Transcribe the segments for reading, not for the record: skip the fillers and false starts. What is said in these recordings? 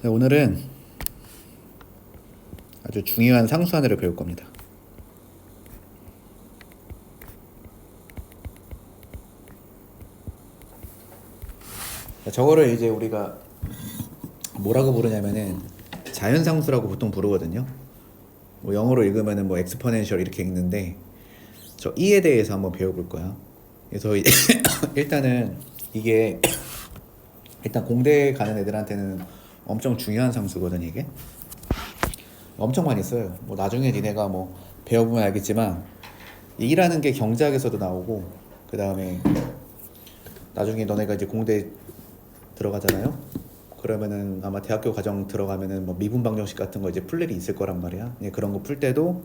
네, 오늘은 아주 중요한 상수하나를 배울 겁니다. 저거를 이제 우리가 뭐라고 부르냐면은 자연상수라고 보통 부르거든요. 뭐 영어로 읽으면은 뭐 exponential 이렇게 읽는데 저 E에 대해서 한번 배워볼 거야. 그래서 일단은 이게 일단 공대 가는 애들한테는 엄청 중요한 상수거든. 이게 엄청 많이 써요. 뭐 나중에 니네가 뭐 배워보면 알겠지만 E라는 게 경제학에서도 나오고, 그 다음에 나중에 너네가 이제 공대 들어가잖아요. 그러면은 아마 대학교 과정 들어가면은 뭐 미분 방정식 같은 거 이제 풀 일이 있을 거란 말이야. 그런 거 풀 때도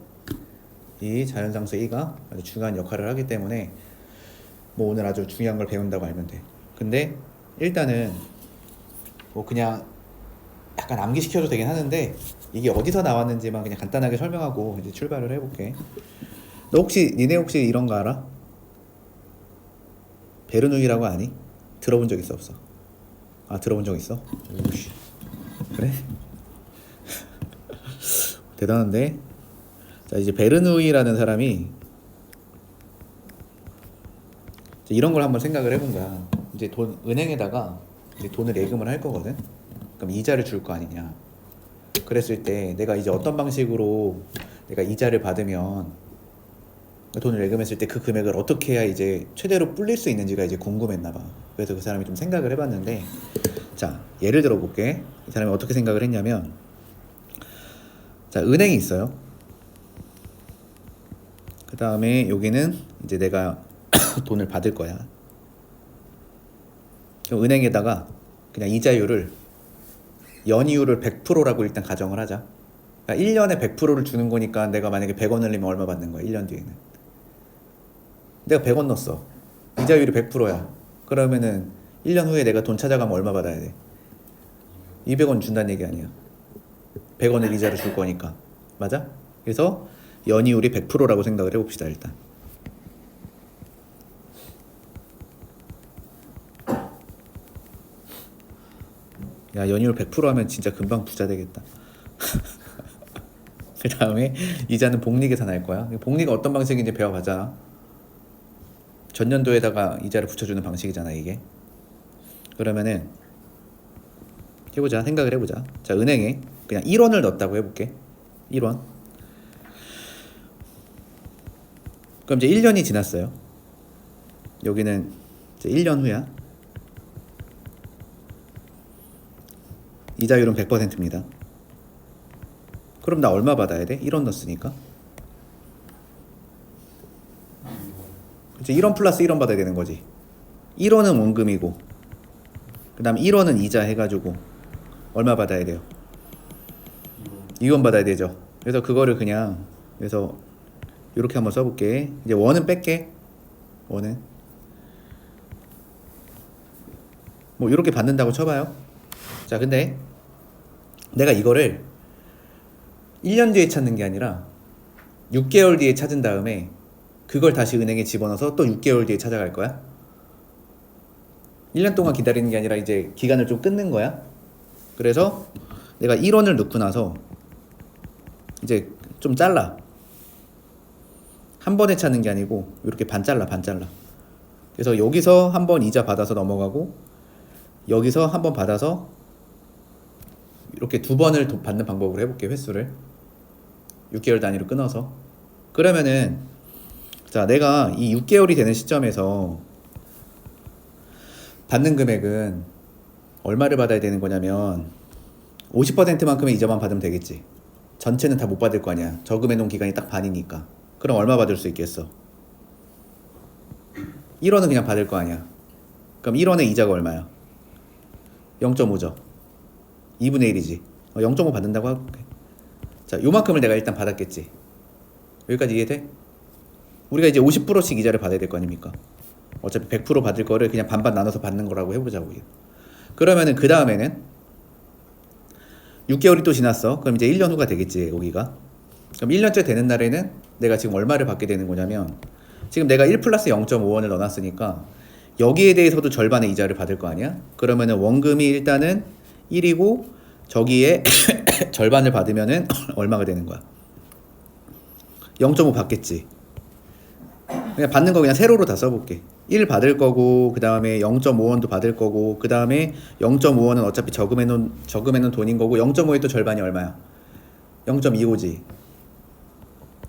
이 자연상수 E가 아주 중요한 역할을 하기 때문에 뭐 오늘 아주 중요한 걸 배운다고 알면 돼. 근데 일단은 뭐 그냥 약간 암기시켜도 되긴 하는데 이게 어디서 나왔는지만 그냥 간단하게 설명하고 이제 출발을 해볼게. 니네 혹시 이런 거 알아? 베르누이라고 아니? 들어본 적 있어 없어? 아, 들어본 적 있어? 오씨, 그래? 대단한데? 자, 이제 베르누이라는 사람이 이제 이런 걸 한번 생각을 해본 거야. 이제 은행에다가 이제 돈을 예금을 할 거거든. 그럼 이자를 줄 거 아니냐. 그랬을 때 내가 이제 어떤 방식으로 내가 이자를 받으면, 돈을 예금했을 때 그 금액을 어떻게 해야 이제 최대로 불릴 수 있는지가 이제 궁금했나 봐. 그래서 그 사람이 좀 생각을 해봤는데, 자, 예를 들어 볼게. 이 사람이 어떻게 생각을 했냐면, 자, 은행이 있어요. 그 다음에 여기는 이제 내가 돈을 받을 거야. 그럼 은행에다가 그냥 이자율을 연이율을 100%라고 일단 가정을 하자. 그러니까 1년에 100%를 주는 거니까 내가 만약에 100원을 넣으면 얼마 받는 거야? 1년 뒤에는. 내가 100원 넣었어. 이자율이 100%야. 그러면은 1년 후에 내가 돈 찾아가면 얼마 받아야 돼? 200원 준다는 얘기 아니야. 100원을 이자를 줄 거니까. 맞아? 그래서 연이율이 100%라고 생각을 해봅시다. 일단 야, 연이율 100% 하면 진짜 금방 부자 되겠다. 그 다음에 이자는 복리계산할 거야. 복리가 어떤 방식인지 배워가자. 전년도에다가 이자를 붙여주는 방식이잖아 이게. 그러면은 해보자. 생각을 해보자. 자, 은행에 그냥 1원을 넣었다고 해볼게. 1원. 그럼 이제 1년이 지났어요. 여기는 이제 1년 후야. 이자율은 100%입니다. 그럼 나 얼마 받아야 돼? 1원 넣었으니까. 그치? 1원 플러스 1원 받아야 되는 거지. 1원은 원금이고, 그 다음 1원은 이자 해가지고 얼마 받아야 돼요? 2원 받아야 되죠. 그래서 그거를 그냥, 그래서 이렇게 한번 써볼게. 이제 원은 뺄게. 원은 뭐 이렇게 받는다고 쳐봐요. 자, 근데 내가 이거를 1년 뒤에 찾는 게 아니라 6개월 뒤에 찾은 다음에 그걸 다시 은행에 집어넣어서 또 6개월 뒤에 찾아갈 거야. 1년 동안 기다리는 게 아니라 이제 기간을 좀 끊는 거야. 그래서 내가 1원을 넣고 나서 이제 좀 잘라. 한 번에 찾는 게 아니고 이렇게 반 잘라. 그래서 여기서 한 번 이자 받아서 넘어가고, 여기서 한 번 받아서 이렇게 두 번을 받는 방법으로 해볼게. 횟수를 6개월 단위로 끊어서. 그러면은 자, 내가 이 6개월이 되는 시점에서 받는 금액은 얼마를 받아야 되는 거냐면 50%만큼의 이자만 받으면 되겠지. 전체는 다 못 받을 거 아니야. 저금해 놓은 기간이 딱 반이니까. 그럼 얼마 받을 수 있겠어? 1원은 그냥 받을 거 아니야. 그럼 1원의 이자가 얼마야? 0.5죠. 2분의 1이지. 0.5 받는다고 할게. 자, 요만큼을 내가 일단 받았겠지. 여기까지 이해돼? 우리가 이제 50%씩 이자를 받아야 될 거 아닙니까? 어차피 100% 받을 거를 그냥 반반 나눠서 받는 거라고 해보자고. 그러면은 그 다음에는 6개월이 또 지났어. 그럼 이제 1년 후가 되겠지, 여기가. 그럼 1년째 되는 날에는 내가 지금 얼마를 받게 되는 거냐면, 지금 내가 1 플러스 0.5원을 넣어놨으니까 여기에 대해서도 절반의 이자를 받을 거 아니야? 그러면은 원금이 일단은 1이고 저기에 절반을 받으면은 얼마가 되는 거야? 0.5 받겠지. 그냥 받는 거 그냥 세로로 다 써볼게. 1 받을 거고, 그 다음에 0.5원도 받을 거고, 그 다음에 0.5원은 어차피 저금해놓은 돈인 거고, 0.5의 또 절반이 얼마야? 0.25지.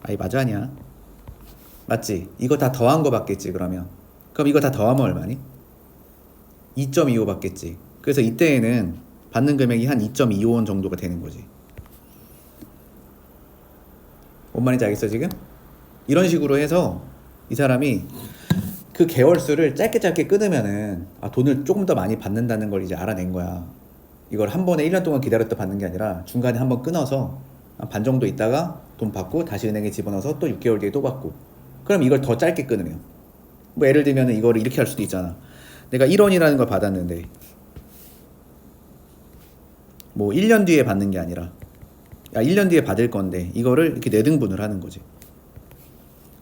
아이 맞아 아니야? 맞지? 이거 다 더한 거 받겠지 그러면. 그럼 이거 다 더하면 얼마니? 2.25 받겠지. 그래서 이때에는 받는 금액이 한 2.25원 정도가 되는 거지. 뭔 말인지 알겠어 지금? 이런 식으로 해서 이 사람이 그 개월수를 짧게 끊으면은 돈을 조금 더 많이 받는다는 걸 이제 알아낸 거야. 이걸 한 번에 1년 동안 기다렸다 받는 게 아니라 중간에 한번 끊어서 반 정도 있다가 돈 받고 다시 은행에 집어넣어서 또 6개월 뒤에 또 받고. 그럼 이걸 더 짧게 끊으면 뭐 예를 들면 이거를 이렇게 할 수도 있잖아. 내가 1원이라는 걸 받았는데 뭐 1년 뒤에 받는 게 아니라 1년 뒤에 받을 건데 이거를 이렇게 4등분을 하는 거지.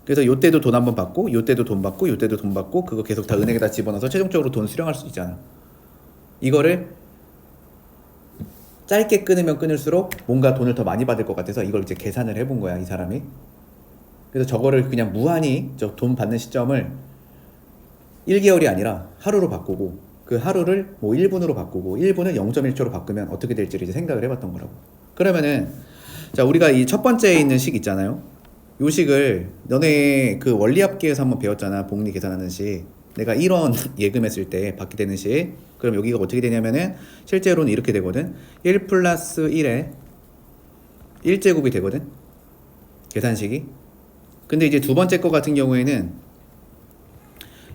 그래서 요때도 돈 한번 받고 요때도 돈 받고 요때도 돈 받고 그거 계속 다 은행에다 집어넣어서 최종적으로 돈 수령할 수 있잖아. 이거를 짧게 끊으면 끊을수록 뭔가 돈을 더 많이 받을 것 같아서 이걸 이제 계산을 해본 거야 이 사람이. 그래서 저거를 그냥 무한히 저 돈 받는 시점을 1개월이 아니라 하루로 바꾸고 그 하루를 뭐 1분으로 바꾸고 1분을 0.1초로 바꾸면 어떻게 될지를 이제 생각을 해봤던 거라고. 그러면은 자 우리가 이 첫 번째에 있는 식 있잖아요. 요 식을 너네 그 원리합계에서 한번 배웠잖아. 복리 계산하는 식. 내가 1원 예금했을 때 받게 되는 식. 그럼 여기가 어떻게 되냐면은 실제로는 이렇게 되거든. 1 플러스 1에 1제곱이 되거든 계산식이. 근데 이제 두 번째 거 같은 경우에는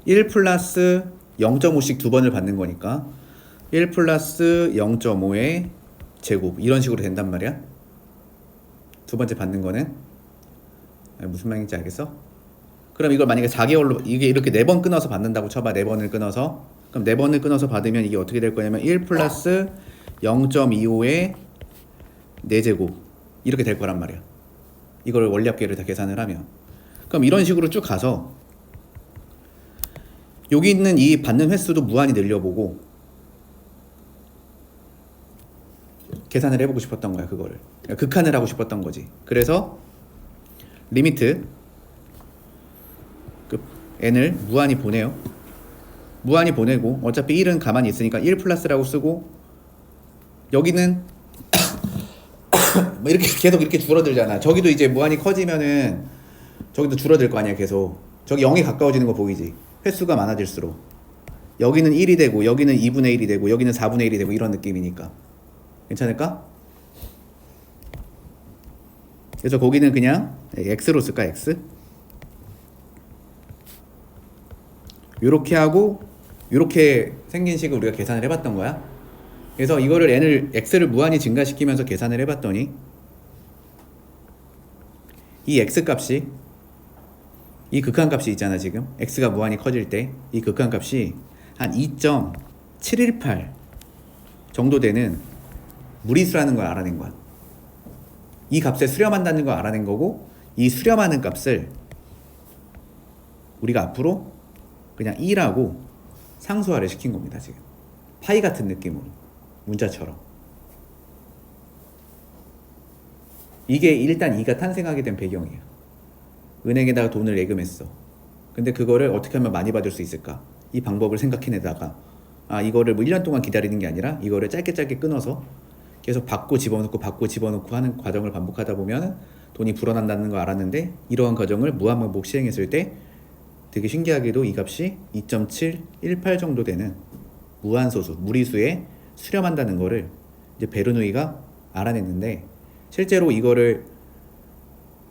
1 플러스 0.5씩 두 번을 받는 거니까 1 플러스 0.5의 제곱 이런 식으로 된단 말이야. 두 번째 받는 거는 무슨 말인지 알겠어? 그럼 이걸 만약에 4개월로 이게 이렇게 4번 끊어서 받는다고 쳐봐. 4번을 끊어서. 그럼 4번을 끊어서 받으면 이게 어떻게 될 거냐면 1 플러스 0.25의 4제곱 이렇게 될 거란 말이야. 이걸 원리합계를 다 계산을 하면. 그럼 이런 식으로 쭉 가서 여기 있는 이 받는 횟수도 무한히 늘려보고 계산을 해보고 싶었던 거야. 그거를 극한을 하고 싶었던 거지. 그래서 리미트 n을 무한히 보내요. 무한히 보내고 어차피 1은 가만히 있으니까 1 플러스라고 쓰고 여기는 뭐 이렇게 계속 이렇게 줄어들잖아. 저기도 이제 무한히 커지면은 저기도 줄어들 거 아니야. 계속 저기 0에 가까워지는 거 보이지. 횟수가 많아질수록 여기는 1이 되고 여기는 2분의 1이 되고 여기는 4분의 1이 되고 이런 느낌이니까 괜찮을까? 그래서 거기는 그냥 x로 쓸까? x 요렇게 하고 요렇게 생긴 식을 우리가 계산을 해봤던 거야. 그래서 이거를 x를 무한히 증가시키면서 계산을 해봤더니 이 x 값이 이 극한값이 있잖아. 지금 x가 무한히 커질 때 이 극한값이 한 2.718 정도 되는 무리수라는 걸 알아낸 거야. 이 값에 수렴한다는 걸 알아낸 거고 이 수렴하는 값을 우리가 앞으로 그냥 2라고 상수화를 시킨 겁니다. 지금 파이 같은 느낌으로 문자처럼. 이게 일단 2가 탄생하게 된 배경이에요. 은행에다가 돈을 예금했어. 근데 그거를 어떻게 하면 많이 받을 수 있을까? 이 방법을 생각해내다가 이거를 뭐 1년 동안 기다리는 게 아니라 이거를 짧게 끊어서 계속 받고 집어넣고 하는 과정을 반복하다 보면 돈이 불어난다는 걸 알았는데 이러한 과정을 무한반복 시행했을 때 되게 신기하게도 이 값이 2.718 정도 되는 무한소수, 무리수에 수렴한다는 거를 이제 베르누이가 알아냈는데 실제로 이거를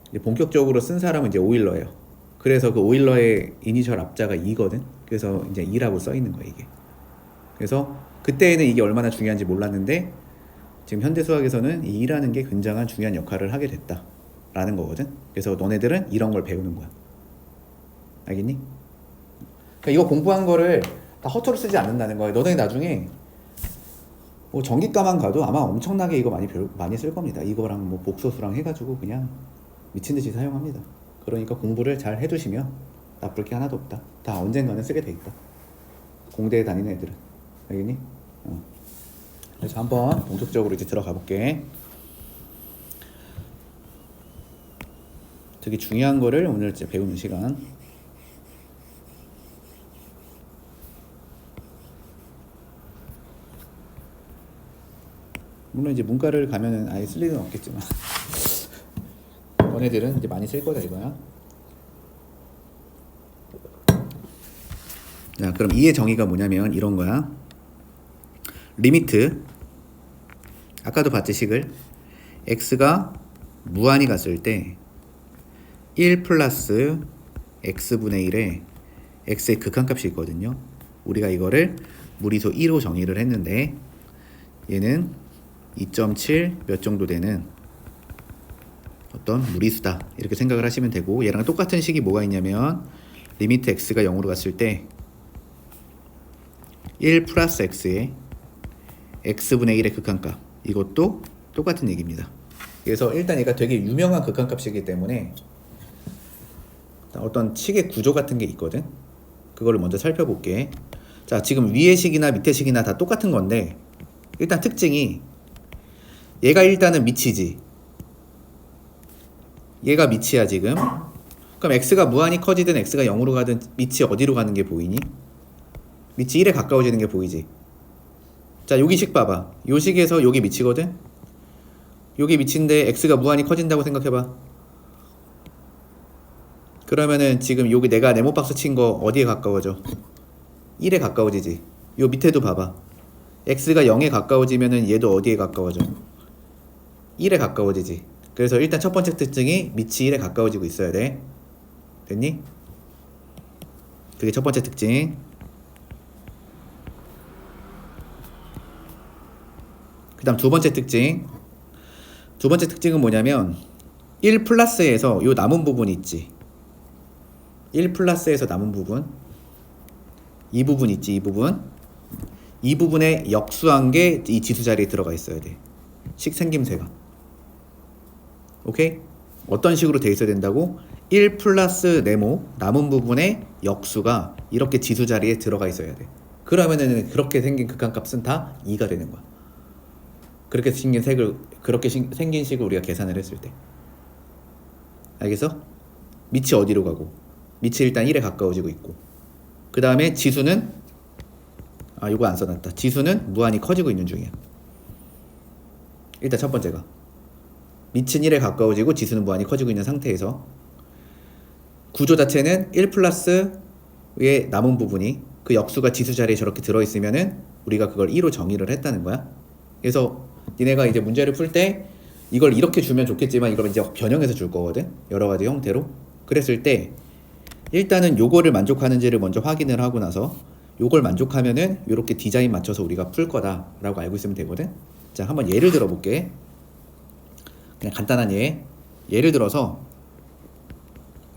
이제 본격적으로 쓴 사람은 이제 오일러예요. 그래서 그 오일러의 이니셜 앞자가 2거든. 그래서 이제 2라고 써 있는 거야 이게. 그래서 그때는 이게 얼마나 중요한지 몰랐는데 지금 현대 수학에서는 이 2라는 게 굉장한 중요한 역할을 하게 됐다라는 거거든. 그래서 너네들은 이런 걸 배우는 거야. 알겠니? 그러니까 이거 공부한 거를 다 허투루 쓰지 않는다는 거야. 너네 나중에 뭐 전기과만 가도 아마 엄청나게 이거 많이 쓸 겁니다. 이거랑 뭐 복소수랑 해가지고 그냥 미친 듯이 사용합니다. 그러니까 공부를 잘 해두시면 나쁠 게 하나도 없다. 다 언젠가는 쓰게 돼 있다. 공대에 다니는 애들은. 알겠니? 그래서 한번 본격적으로 이제 들어가 볼게. 되게 중요한 거를 오늘 이제 배우는 시간. 물론 이제 문과를 가면은 아예 쓸 일은 없겠지만 너네들은 이제 많이 쓸 거다 이거야. 자, 그럼 이의 정의가 뭐냐면 이런 거야. 리미트, 아까도 봤지 식을, x가 무한히 갔을 때 1 플러스 x분의 1에 x의 극한값이 있거든요. 우리가 이거를 무리수 2로 정의를 했는데 얘는 2.7 몇 정도 되는 어떤 무리수다 이렇게 생각을 하시면 되고, 얘랑 똑같은 식이 뭐가 있냐면 리미트 x가 0으로 갔을 때 1 플러스 x에 x분의 1의 극한값, 이것도 똑같은 얘기입니다. 그래서 일단 얘가 되게 유명한 극한값이기 때문에 어떤 식의 구조 같은 게 있거든. 그거를 먼저 살펴볼게. 자, 지금 위의 식이나 밑의 식이나 다 똑같은 건데 일단 특징이 얘가 일단은 미치지. 얘가 미치야 지금. 그럼 x가 무한히 커지든 x가 0으로 가든 미치 어디로 가는 게 보이니? 미치 1에 가까워지는 게 보이지. 자, 여기 식 봐봐. 요 식에서 여기 미치거든. 여기 미치인데 x가 무한히 커진다고 생각해봐. 그러면은 지금 여기 내가 네모박스 친 거 어디에 가까워져? 1에 가까워지지. 요 밑에도 봐봐. x가 0에 가까워지면은 얘도 어디에 가까워져? 1에 가까워지지. 그래서 일단 첫 번째 특징이 미치 1에 가까워지고 있어야 돼. 됐니? 그게 첫 번째 특징. 그 다음 두 번째 특징. 두 번째 특징은 뭐냐면 1 플러스에서 요 남은 부분 있지. 1 플러스에서 남은 부분, 이 부분 있지. 이 부분에 역수한 게 이 지수 자리에 들어가 있어야 돼. 식 생김새가. 오케이? 어떤 식으로 돼 있어야 된다고? 1 플러스 네모 남은 부분의 역수가 이렇게 지수 자리에 들어가 있어야 돼. 그러면은 그렇게 생긴 극한값은 다 2가 되는 거야. 그렇게 생긴 식을 우리가 계산을 했을 때. 알겠어? 밑이 어디로 가고? 밑이 일단 1에 가까워지고 있고, 그 다음에 지수는 이거 안 써놨다. 지수는 무한히 커지고 있는 중이야. 일단 첫 번째가 밑은 1에 가까워지고 지수는 무한히 커지고 있는 상태에서 구조 자체는 1 플러스의 남은 부분이 그 역수가 지수 자리에 저렇게 들어있으면은 우리가 그걸 2로 정의를 했다는 거야. 그래서 니네가 이제 문제를 풀 때 이걸 이렇게 주면 좋겠지만 이걸 이제 변형해서 줄 거거든. 여러 가지 형태로. 그랬을 때 일단은 요거를 만족하는지를 먼저 확인을 하고 나서 요걸 만족하면은 요렇게 디자인 맞춰서 우리가 풀 거다 라고 알고 있으면 되거든. 자, 한번 예를 들어 볼게. 그냥 간단한 예를 들어서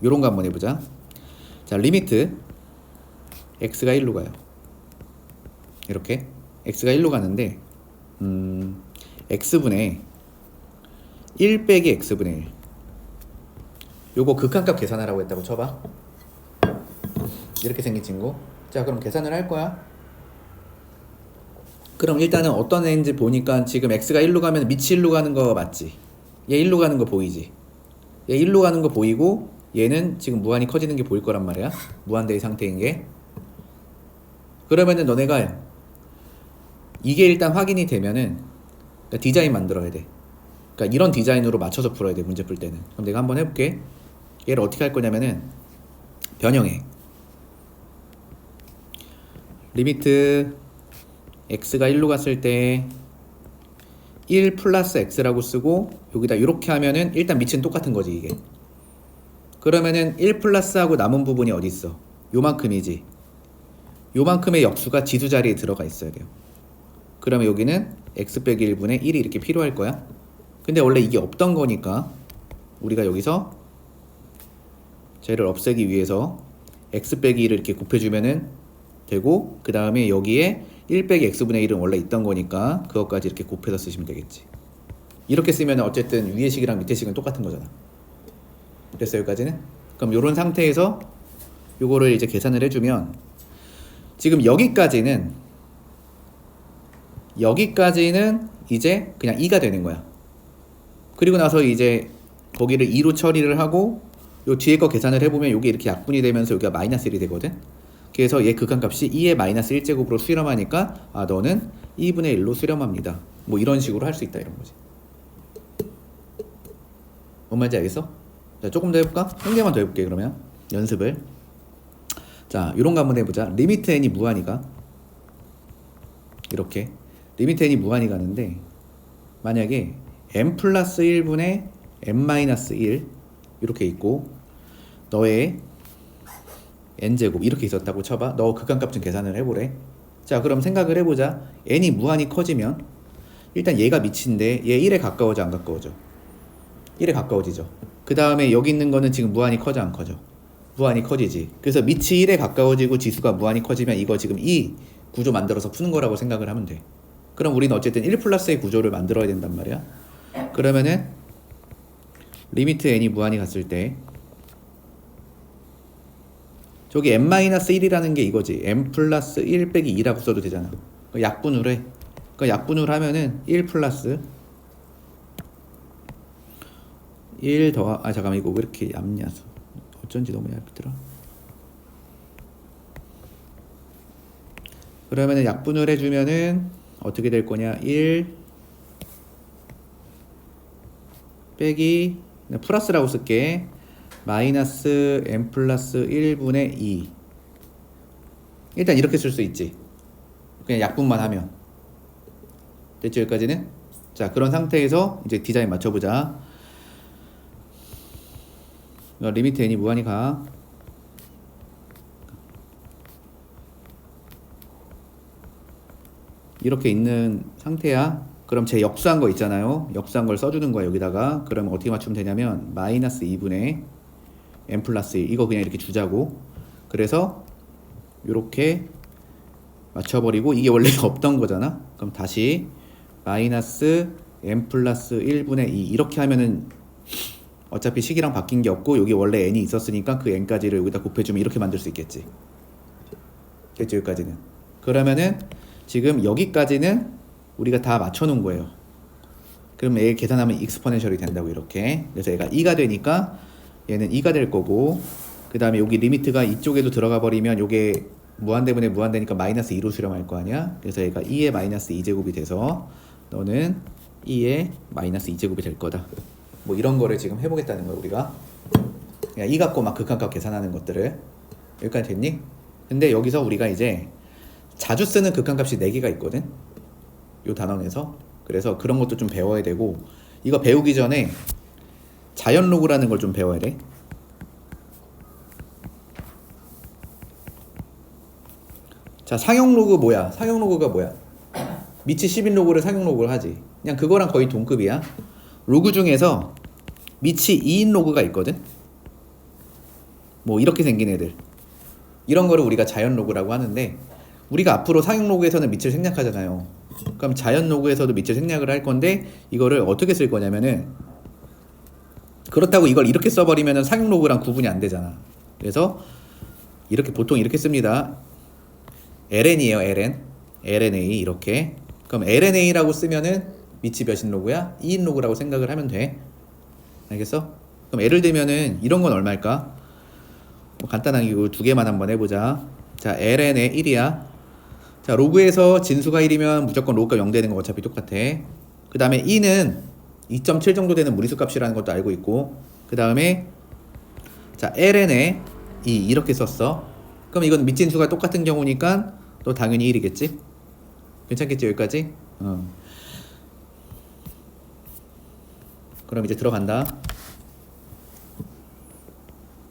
요런 거 한번 해보자. 자, 리미트 x가 1로 가요. 이렇게 x가 1로 가는데 x분의 1 빼기 x분의 1, 요거 극한값 계산하라고 했다고 쳐봐. 이렇게 생긴 친구. 자, 그럼 계산을 할 거야. 그럼 일단은 어떤 애인지 보니까 지금 x가 1로 가면 밑이 1로 가는 거 맞지? 얘 1로 가는 거 보이지? 얘 1로 가는 거 보이고 얘는 지금 무한히 커지는 게 보일 거란 말이야. 무한대의 상태인 게. 그러면은 너네가 이게 일단 확인이 되면은 그러니까 디자인 만들어야 돼. 그러니까 이런 디자인으로 맞춰서 풀어야 돼, 문제 풀 때는. 그럼 내가 한번 해볼게. 얘를 어떻게 할 거냐면은 변형해. 리미트 x가 1로 갔을 때 1 플러스 x라고 쓰고 여기다 이렇게 하면은 일단 밑은 똑같은 거지 이게. 그러면은 1 플러스하고 남은 부분이 어디 있어? 요만큼이지. 요만큼의 역수가 지수 자리에 들어가 있어야 돼요. 그러면 여기는 x 빼기 1분의 1이 이렇게 필요할 거야. 근데 원래 이게 없던 거니까 우리가 여기서 쟤를 없애기 위해서 x 빼기 1을 이렇게 곱해주면은 되고, 그 다음에 여기에 1 빼기 x분의 1은 원래 있던 거니까 그것까지 이렇게 곱해서 쓰시면 되겠지. 이렇게 쓰면 어쨌든 위의 식이랑 밑의 식은 똑같은 거잖아. 됐어, 여기까지는? 그럼 요런 상태에서 요거를 이제 계산을 해주면 지금 여기까지는 여기까지는 이제 그냥 2가 되는 거야. 그리고 나서 이제 거기를 2로 처리를 하고 요 뒤에 거 계산을 해보면 요게 이렇게 약분이 되면서 여기가 마이너스 1이 되거든. 그래서 얘 극한값이 2의 마이너스 1제곱으로 수렴하니까 아 너는 2분의 1로 수렴합니다. 뭐 이런 식으로 할 수 있다 이런 거지. 뭔 말인지 알겠어? 자, 조금 더 해볼까? 한 개만 더 해볼게 그러면 연습을. 자, 이런 거 한번 해보자. 리미트 n이 무한이가 이렇게 리미트 n이 무한이 가는데 만약에 n 플러스 1분의 n 마이너스 1 이렇게 있고 너의 n제곱 이렇게 있었다고 쳐봐. 너 극한값 좀 계산을 해보래. 자, 그럼 생각을 해보자. n이 무한히 커지면 일단 얘가 미치인데 얘 1에 가까워져 안 가까워져? 1에 가까워지죠. 그 다음에 여기 있는 거는 지금 무한히 커져 안 커져? 무한히 커지지. 그래서 밑이 1에 가까워지고 지수가 무한히 커지면 이거 지금 이 구조 만들어서 푸는 거라고 생각을 하면 돼. 그럼 우리는 어쨌든 1 플러스의 구조를 만들어야 된단 말이야. 그러면은 리미트 n이 무한히 갔을 때 저기 n-1이라는 게 이거지. n 플러스 1 빼기 2라고 써도 되잖아. 약분을 해. 그 약분을 하면은 1 플러스 1 더, 잠깐만 이거 왜 이렇게 얇냐. 어쩐지 너무 얇더라. 그러면은 약분을 해주면은 어떻게 될 거냐. 1 빼기 플러스라고 쓸게. 마이너스 n 플러스 1분의 2. 일단 이렇게 쓸 수 있지. 그냥 약분만 하면. 됐죠 여기까지는? 자, 그런 상태에서 이제 디자인 맞춰보자. 리미트 n이 무한히 가. 이렇게 있는 상태야. 그럼 제 역수한 거 있잖아요. 역수한 걸 써주는 거야 여기다가. 그럼 어떻게 맞추면 되냐면 마이너스 2분의 n 플러스 1 이거 그냥 이렇게 주자고. 그래서 이렇게 맞춰버리고 이게 원래 없던 거잖아. 그럼 다시 마이너스 n 플러스 1분의 2 이렇게 하면은 어차피 식이랑 바뀐 게 없고 여기 원래 n이 있었으니까 그 n까지를 여기다 곱해주면 이렇게 만들 수 있겠지. 됐죠 여기까지는. 그러면은 지금 여기까지는 우리가 다 맞춰놓은 거예요. 그럼 얘 계산하면 익스포넨셜이 된다고 이렇게. 그래서 얘가 2가 되니까 얘는 2가 될 거고 그 다음에 여기 리미트가 이쪽에도 들어가 버리면 요게 무한대분의 무한대니까 마이너스 2로 수렴할 거 아니야. 그래서 얘가 2의 마이너스 2제곱이 돼서 너는 2의 마이너스 2제곱이 될 거다. 뭐 이런 거를 지금 해보겠다는 거야 우리가. 그냥 2 갖고 막 극한값 계산하는 것들을. 여기까지 됐니? 근데 여기서 우리가 이제 자주 쓰는 극한값이 4개가 있거든 요 단원에서. 그래서 그런 것도 좀 배워야 되고 이거 배우기 전에 자연 로그라는 걸 좀 배워야 돼. 자, 상용 로그 뭐야? 상용 로그가 뭐야? 밑이 10인 로그를 상용 로그를 하지. 그냥 그거랑 거의 동급이야. 로그 중에서 밑이 2인 로그가 있거든. 뭐 이렇게 생긴 애들. 이런 거를 우리가 자연 로그라고 하는데 우리가 앞으로 상용 로그에서는 밑을 생략하잖아요. 그럼 자연 로그에서도 밑을 생략을 할 건데 이거를 어떻게 쓸 거냐면은 그렇다고 이걸 이렇게 써버리면은 상용 로그랑 구분이 안 되잖아. 그래서 이렇게 보통 이렇게 씁니다. ln이에요 ln. lna 이렇게. 그럼 lna라고 쓰면은 밑이 몇인 로그야? 2인 로그라고 생각을 하면 돼. 알겠어? 그럼 예를 들면은 이런 건 얼마일까? 뭐 간단하게 이거 두 개만 한번 해보자. 자, ln의 1이야. 자, 로그에서 진수가 1이면 무조건 로그가 0 되는 거 어차피 똑같아. 그 다음에 2는 2.7 정도 되는 무리수 값이라는 것도 알고 있고 그 다음에 자 ln의 2 이렇게 썼어. 그럼 이건 밑진수가 똑같은 경우니까 또 당연히 1이겠지? 괜찮겠지 여기까지? 그럼 이제 들어간다.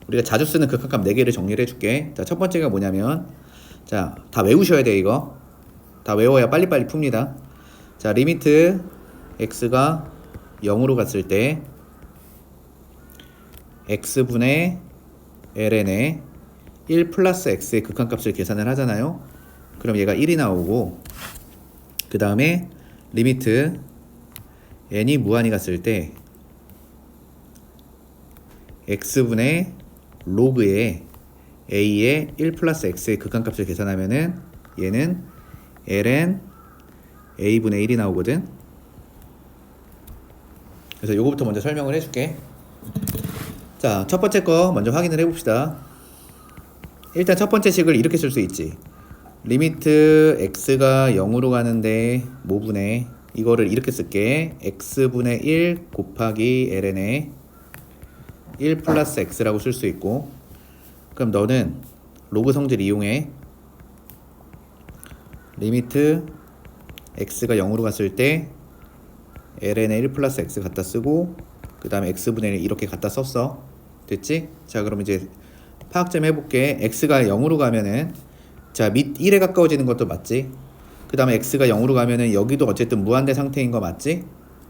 우리가 자주 쓰는 극한값 4개를 정리를 해줄게. 자, 첫 번째가 뭐냐면 자, 다 외우셔야 돼 이거. 다 외워야 빨리빨리 풉니다. 자, 리미트 x가 0으로 갔을 때 x분의 ln의 1 플러스 x의 극한값을 계산을 하잖아요. 그럼 얘가 1이 나오고 그 다음에 리미트 n이 무한히 갔을 때 x분의 로그의 a의 1 플러스 x의 극한값을 계산하면은 얘는 ln a분의 1이 나오거든. 그래서 요거부터 먼저 설명을 해줄게. 자, 첫 번째 거 먼저 확인을 해봅시다. 일단 첫 번째 식을 이렇게 쓸 수 있지. 리미트 x가 0으로 가는데 모분의 이거를 이렇게 쓸게. x분의 1 곱하기 ln의 1 플러스 x라고 쓸 수 있고, 그럼 너는 로그 성질 이용해 리미트 x가 0으로 갔을 때 ln의 1 플러스 x 갖다 쓰고, 그 다음에 x분의 1 이렇게 갖다 썼어. 됐지? 자, 그럼 이제 파악 좀 해볼게. x가 0으로 가면은 자, 밑 1에 가까워지는 것도 맞지? 그 다음에 x가 0으로 가면은 여기도 어쨌든 무한대 상태인 거 맞지?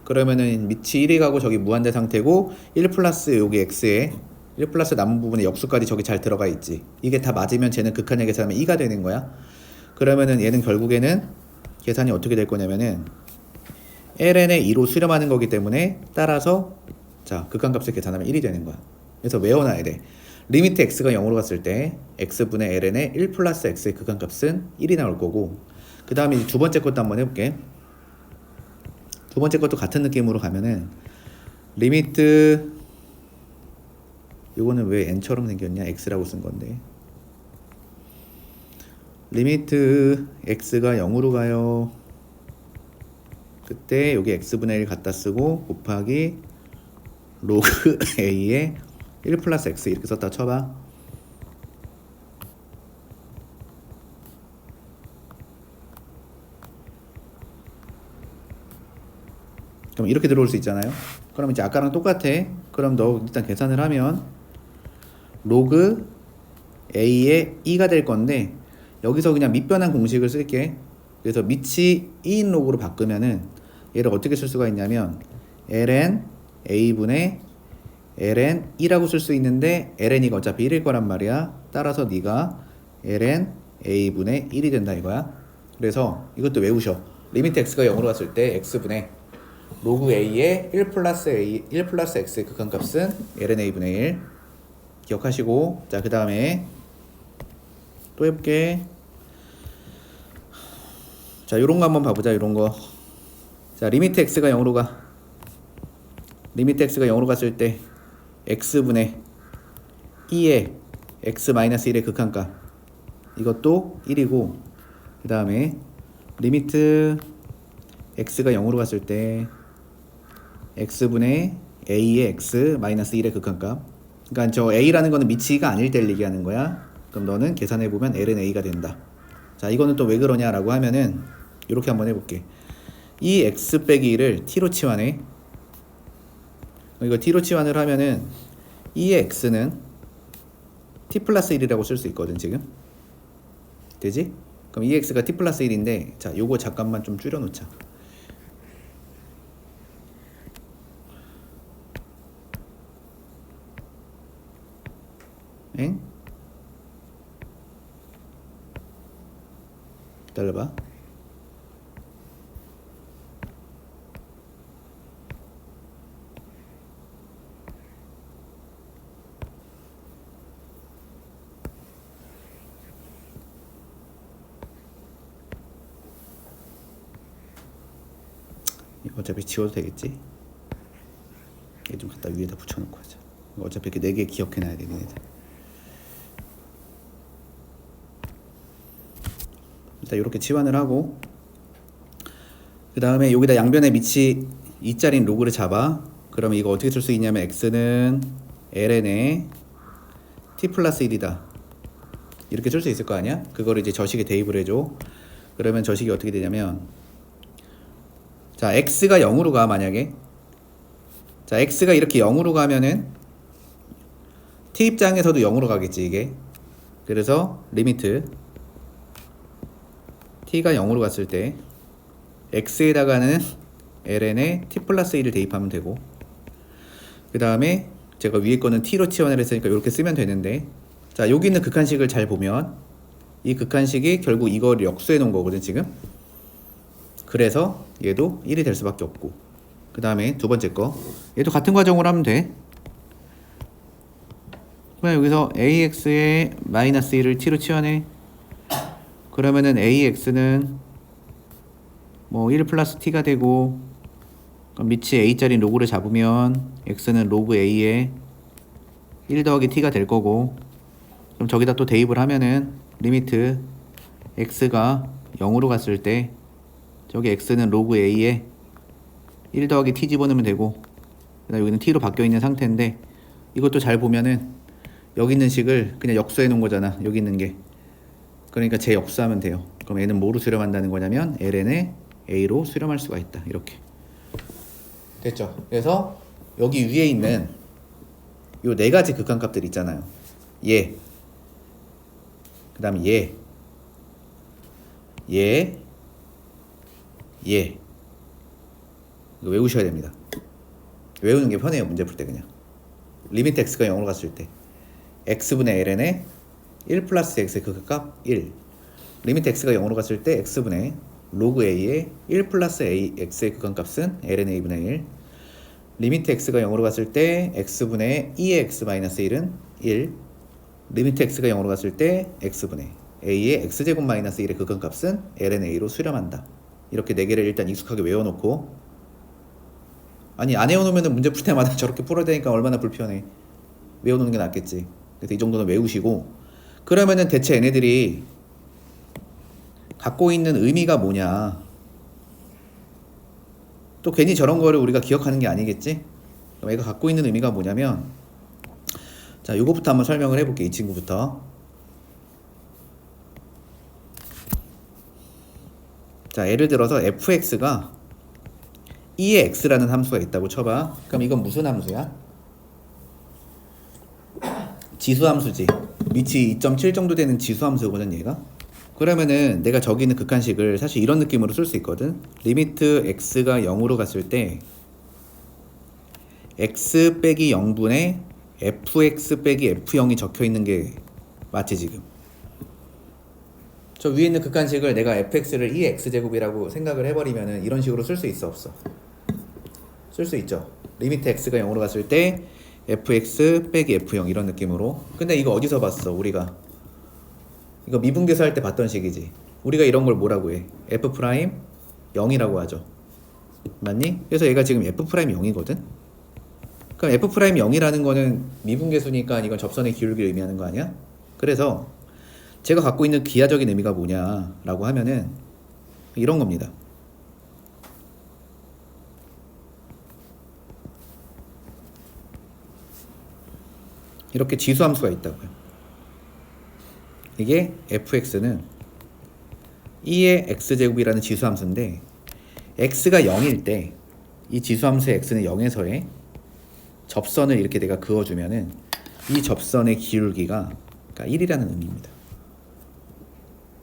그러면은 밑이 1이 가고 저기 무한대 상태고 1 플러스 여기 x에 1 플러스 남은 부분에 역수까지 저기 잘 들어가 있지. 이게 다 맞으면 쟤는 극한의 계산하면 2가 되는 거야. 그러면은 얘는 결국에는 계산이 어떻게 될 거냐면은 ln의 2로 수렴하는 거기 때문에 따라서 자, 극한값을 계산하면 1이 되는 거야. 그래서 외워놔야 돼. 리미트 x가 0으로 갔을 때 x분의 ln의 1 플러스 x의 극한값은 1이 나올 거고, 그 다음에 두 번째 것도 한번 해볼게. 두 번째 것도 같은 느낌으로 가면은 리미트 이거는 왜 n처럼 생겼냐? x라고 쓴 건데. 리미트 x가 0으로 가요. 그때 여기 x분의 1 갖다 쓰고 곱하기 로그 a의 1 플러스 x 이렇게 썼다 쳐봐. 그럼 이렇게 들어올 수 있잖아요. 그럼 이제 아까랑 똑같아. 그럼 너 일단 계산을 하면 로그 a의 2가 될 건데, 여기서 그냥 밑변환 공식을 쓸게. 그래서 밑이 2인 로그로 바꾸면은 얘를 어떻게 쓸 수가 있냐면 ln a분의 ln 2라고 쓸 수 있는데 ln 2가 어차피 1일 거란 말이야. 따라서 네가 ln a분의 1이 된다 이거야. 그래서 이것도 외우셔. 리미트 x가 0으로 갔을 때 x분의 로그 a의 1 플러스 x의 극한값은 ln a분의 1 기억하시고, 자, 그 다음에 또 해볼게. 자, 요런 거 한번 봐보자. 요런 거. 자, 리미트 x가 0으로 가. 리미트 x가 0으로 갔을 때 x분의 2의 x 마이너스 1의 극한값 이것도 1이고, 그 다음에 리미트 x가 0으로 갔을 때 x분의 a의 x 마이너스 1의 극한값. 그러니까 저 a라는 거는 미치가 아닐 때를 얘기하는 거야. 그럼 너는 계산해보면 ln a가 된다. 자, 이거는 또 왜 그러냐라고 하면은 이렇게 한번 해볼게. 이 x 빼기 1을 t로 치환해. 이거 t로 치환을 하면은 이 x는 t 플러스 1이라고 쓸 수 있거든 지금. 되지? 그럼 이 x가 t 플러스 1인데, 자, 요거 잠깐만 좀 줄여놓자. 엥? 기다려봐. 어차피 지워도 되겠지? 얘 좀 갖다 위에다 붙여놓고 하자. 어차피 이렇게 4개 기억해놔야 돼, 얘네들. 일단 이렇게 치환을 하고, 그 다음에 여기다 양변의 밑이 2짜리인 로그를 잡아. 그러면 이거 어떻게 쓸 수 있냐면 x는 ln의 t 플러스 1이다 이렇게 쓸 수 있을 거 아니야? 그거를 이제 저식에 대입을 해줘. 그러면 저식이 어떻게 되냐면, 자, x가 0으로 가. 만약에 자, x가 이렇게 0으로 가면은 t 입장에서도 0으로 가겠지 이게. 그래서 리미트 t가 0으로 갔을 때 x에다가는 ln의 t 플러스 1을 대입하면 되고, 그 다음에 제가 위에 거는 t로 치환을 했으니까 이렇게 쓰면 되는데, 자, 여기 있는 극한식을 잘 보면 이 극한식이 결국 이거를 역수해 놓은 거거든 지금. 그래서 얘도 1이 될 수밖에 없고, 그 다음에 두 번째 거 얘도 같은 과정으로 하면 돼. 그냥 여기서 ax의 마이너스 1을 t로 치환해. 그러면은 ax는 뭐 1 플러스 t가 되고, 그럼 밑이 a짜리 로그를 잡으면 x는 로그 a에 1 더하기 t가 될 거고, 그럼 저기다 또 대입을 하면은 리미트 x가 0으로 갔을 때 저기 x는 로그 a에 1 더하기 t 집어넣으면 되고, 그다음 여기는 t로 바뀌어 있는 상태인데, 이것도 잘 보면은 여기 있는 식을 그냥 역수해 놓은 거잖아. 여기 있는 게. 그러니까 재역수하면 돼요. 그럼 얘는 뭐로 수렴한다는 거냐면 ln에 a로 수렴할 수가 있다. 이렇게 됐죠. 그래서 여기 위에 있는 요 네 가지 극한값들 있잖아요. 얘, 그 다음에 얘, 이거 외우셔야 됩니다. 외우는 게 편해요. 문제 풀 때 그냥. 리미트 x가 0으로 갔을 때 x분의 ln에 1 플러스 x의 극한값 1. 리미트 x가 0으로 갔을 때 x분의 로그 a의 1 플러스 a x의 극한값은 ln a분의 1. 리미트 x가 0으로 갔을 때 x분의 2의 x 마이너스 1은 1. 리미트 x가 0으로 갔을 때 x분의 a의 x제곱 마이너스 1의 극한값은 ln a로 수렴한다. 이렇게 네 개를 일단 익숙하게 외워놓고, 아니 안 외워놓으면 문제 풀 때마다 저렇게 풀어야 되니까 얼마나 불편해. 외워놓는 게 낫겠지. 그래서 이 정도는 외우시고, 그러면은 대체 얘네들이 갖고 있는 의미가 뭐냐, 또 괜히 저런 거를 우리가 기억하는 게 아니겠지. 그럼 얘가 갖고 있는 의미가 뭐냐면, 자 요거부터 한번 설명을 해볼게. 이 친구부터. 자 예를 들어서 fx가 2의 x라는 함수가 있다고 쳐봐. 그럼 이건 무슨 함수야? 지수함수지. 밑이 2.7 정도 되는 지수함수거든 얘가. 그러면은 내가 저기 있는 극한식을 사실 이런 느낌으로 쓸 수 있거든. 리미트 x가 0으로 갔을 때 x 빼기 0분의 fx 빼기 f0이 적혀 있는 게 맞지 지금? 저 위에 있는 극한식을 내가 fx를 2의 x제곱이라고 생각을 해버리면은 이런 식으로 쓸 수 있어 없어? 쓸 수 있죠. 리미트 x가 0으로 갔을 때 fx 빼기 f0 이런 느낌으로. 근데 이거 어디서 봤어 우리가? 이거 미분계수 할 때 봤던 식이지. 우리가 이런 걸 뭐라고 해? f 프라임 0이라고 하죠. 맞니? 그래서 얘가 지금 f 프라임 0이거든. 그럼 f 프라임 0이라는 거는 미분계수니까 이건 접선의 기울기를 의미하는 거 아니야? 그래서 제가 갖고 있는 기하적인 의미가 뭐냐라고 하면은 이런 겁니다. 이렇게 지수함수가 있다고요. 이게 fx는 2의 x제곱이라는 지수함수인데, x가 0일 때 이 지수함수의 x는 0에서의 접선을 이렇게 내가 그어주면은 이 접선의 기울기가 그러니까 1이라는 의미입니다.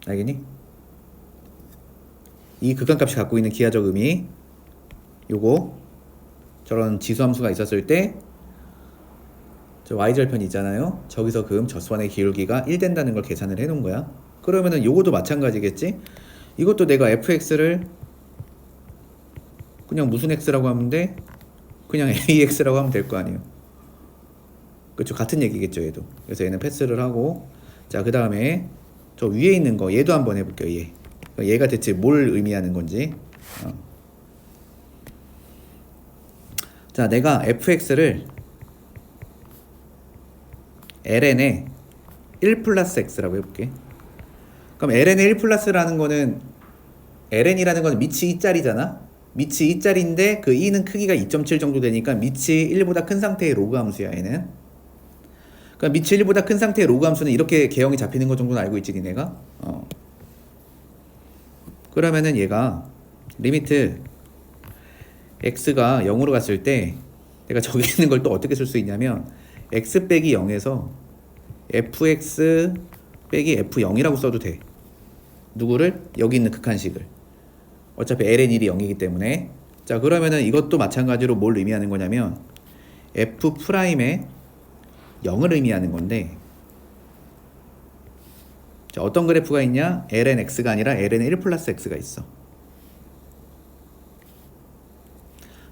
알겠니? 이 극한값이 갖고 있는 기하적 의미, 요거 저런 지수함수가 있었을 때 저 y절편 있잖아요. 저기서 그음 접선의 기울기가 1 된다는 걸 계산을 해 놓은 거야. 그러면은 요것도 마찬가지겠지. 이것도 내가 fx를 그냥 무슨 x라고 하면 돼? 그냥 ax라고 하면 될 거 아니에요. 그렇죠. 같은 얘기겠죠 얘도. 그래서 얘는 패스를 하고, 자 그 다음에 저 위에 있는 거 얘도 한번 해볼게요. 얘가 대체 뭘 의미하는 건지. 자 내가 fx를 ln에 1 플러스 x라고 해볼게. 그럼 ln에 1 플러스라는 거는 ln이라는 거는 밑이 2짜리잖아. 밑이 2짜리인데 그 2는 크기가 2.7 정도 되니까 밑이 1보다 큰 상태의 로그 함수야 얘는. 그러니까 밑이 1보다 큰 상태의 로그 함수는 이렇게 개형이 잡히는 거 정도는 알고 있지 니네가. 그러면은 얘가 리미트 x가 0으로 갔을 때 내가 저기 있는 걸 또 어떻게 쓸 수 있냐면 x 빼기 0에서 fx 빼기 f0이라고 써도 돼. 누구를? 여기 있는 극한식을. 어차피 ln1이 0이기 때문에. 자 그러면은 이것도 마찬가지로 뭘 의미하는 거냐면 f 프라임에 0을 의미하는 건데, 자, 어떤 그래프가 있냐? ln x가 아니라 ln 1 플러스 x가 있어.